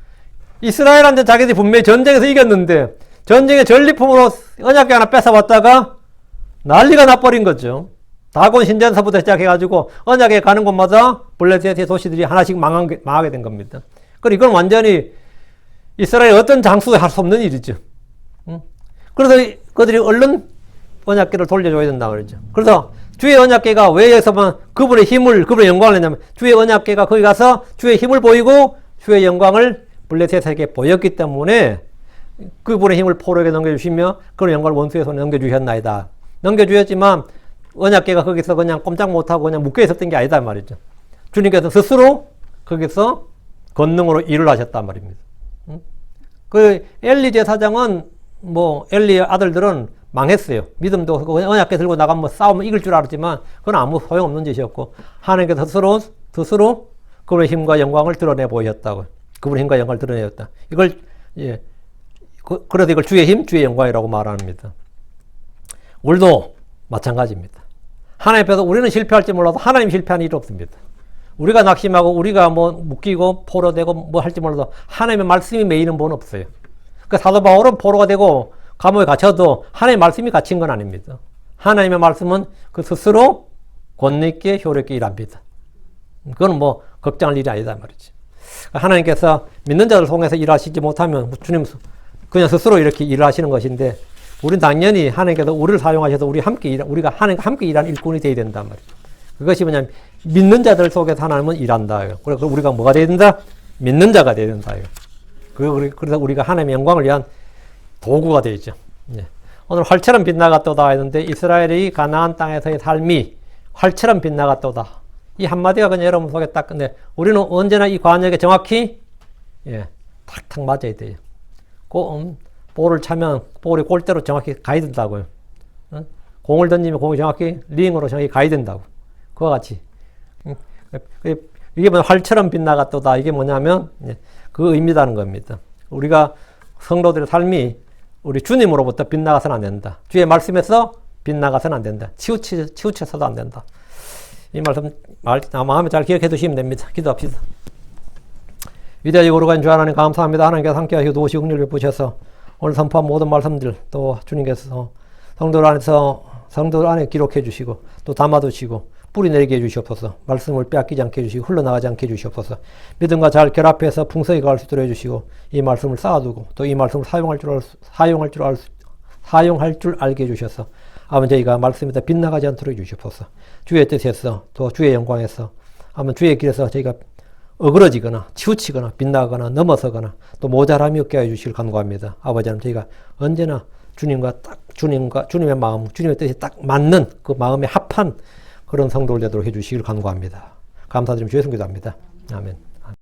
이스라엘한테 자기들이 분명히 전쟁에서 이겼는데 전쟁의 전리품으로 언약궤 하나 뺏어왔다가 난리가 나버린 거죠. 다곤 신전서부터 시작해가지고 언약궤 가는 곳마다 블레셋의 도시들이 하나씩 망하게 된 겁니다. 그리고 이건 완전히 이스라엘 어떤 장수도 할 수 없는 일이죠. 그래서 그들이 얼른 언약궤를 돌려줘야 된다 그러죠. 그래서 주의 언약궤가 왜 여기서만 그분의 힘을, 그분의 영광을 냈냐면 주의 언약궤가 거기 가서 주의 힘을 보이고 주의 영광을 블레셋에게 보였기 때문에 그분의 힘을 포로에게 넘겨주시며 그런 영광을 원수의 손에 넘겨주셨나이다. 넘겨주셨지만 언약궤가 거기서 그냥 꼼짝 못하고 그냥 묶여 있었던 게 아니다 말이죠. 주님께서 스스로 거기서 권능으로 일을 하셨단 말입니다. 그 엘리 제사장은 엘리의 아들들은 망했어요. 믿음도 언약궤 들고 나가면 싸우면 이길 줄 알았지만 그건 아무 소용없는 짓이었고 하나님께서 스스로 그분의 힘과 영광을 드러내 보였다고. 그분의 힘과 영광을 드러내었다. 이걸 그래서 이걸 주의 힘, 주의 영광이라고 말합니다. 우리도 마찬가지입니다. 하나님 앞에서 우리는 실패할지 몰라도 하나님 실패하는 일이 없습니다. 우리가 낙심하고 우리가 묶이고 포로되고 할지 몰라도 하나님의 말씀이 매이는 분 없어요. 그 사도 바울은 포로가 되고 감옥에 갇혀도 하나님의 말씀이 갇힌 건 아닙니다. 하나님의 말씀은 그 스스로 권능 있게 효력 있게 일합니다. 그건 뭐 걱정할 일이 아니다 말이지. 하나님께서 믿는 자들 통해서 일하시지 못하면 주님 그냥 스스로 이렇게 일을 하시는 것인데, 우리는 당연히 하나님께서 우리를 사용하셔서 우리가 하나님과 함께 일하는 일꾼이 되어야 된단 말이죠. 그것이 뭐냐면 믿는 자들 속에서 하나님은 일한다. 그래서 우리가 뭐가 되어야 된다? 믿는 자가 되어야 된다. 그래서 우리가 하나님의 영광을 위한 도구가 되죠. 오늘 활처럼 빛나갔도다 했는데, 이스라엘의 가나안 땅에서의 삶이 활처럼 빛나갔도다. 이 한마디가 그냥 여러분 속에 딱, 근데 우리는 언제나 이 관역에 정확히 탁탁 맞아야 돼요. 볼을 차면 볼이 골대로 정확히 가야 된다고요. 공을 던지면 공이 정확히 링으로 정확히 가야 된다고. 그와 같이. 이게 뭐 활처럼 빛나갔도다. 이게 뭐냐면 그 의미라는 겁니다. 우리가 성도들의 삶이 우리 주님으로부터 빛나가서는 안 된다. 주의 말씀에서 빛나가서는 안 된다. 치우쳐서도 안 된다. 이 말씀 마음에 잘 기억해 두시면 됩니다. 기도합시다. 위대하고 거룩한 주 하나님 감사합니다. 하나님께서 함께 하시고 도우시고 긍휼을 베푸셔서 오늘 선포한 모든 말씀들 또 주님께서 성도 안에 기록해 주시고 또 담아두시고 뿌리 내리게 해주시옵소서. 말씀을 빼앗기지 않게 해주시고 흘러나가지 않게 해주시옵소서. 믿음과 잘 결합해서 풍성히 갈 수 있도록 해주시고 이 말씀을 쌓아두고 또 이 말씀을 사용할 줄 알게 해주셔서 아버지 저희가 말씀에다 빗나가지 않도록 해주시옵소서. 주의 뜻에서 또 주의 영광에서 아버지 주의 길에서 저희가 어그러지거나 치우치거나 빗나가거나 넘어서거나 또 모자람이 없게 해주시길 간구합니다. 아버지 하나님 저희가 언제나 주님의 마음, 주님의 뜻에 딱 맞는 그 마음에 합한 그런 성도를 되도록 해주시길 간구합니다. 감사드리며 주의 성기도합니다. 아멘.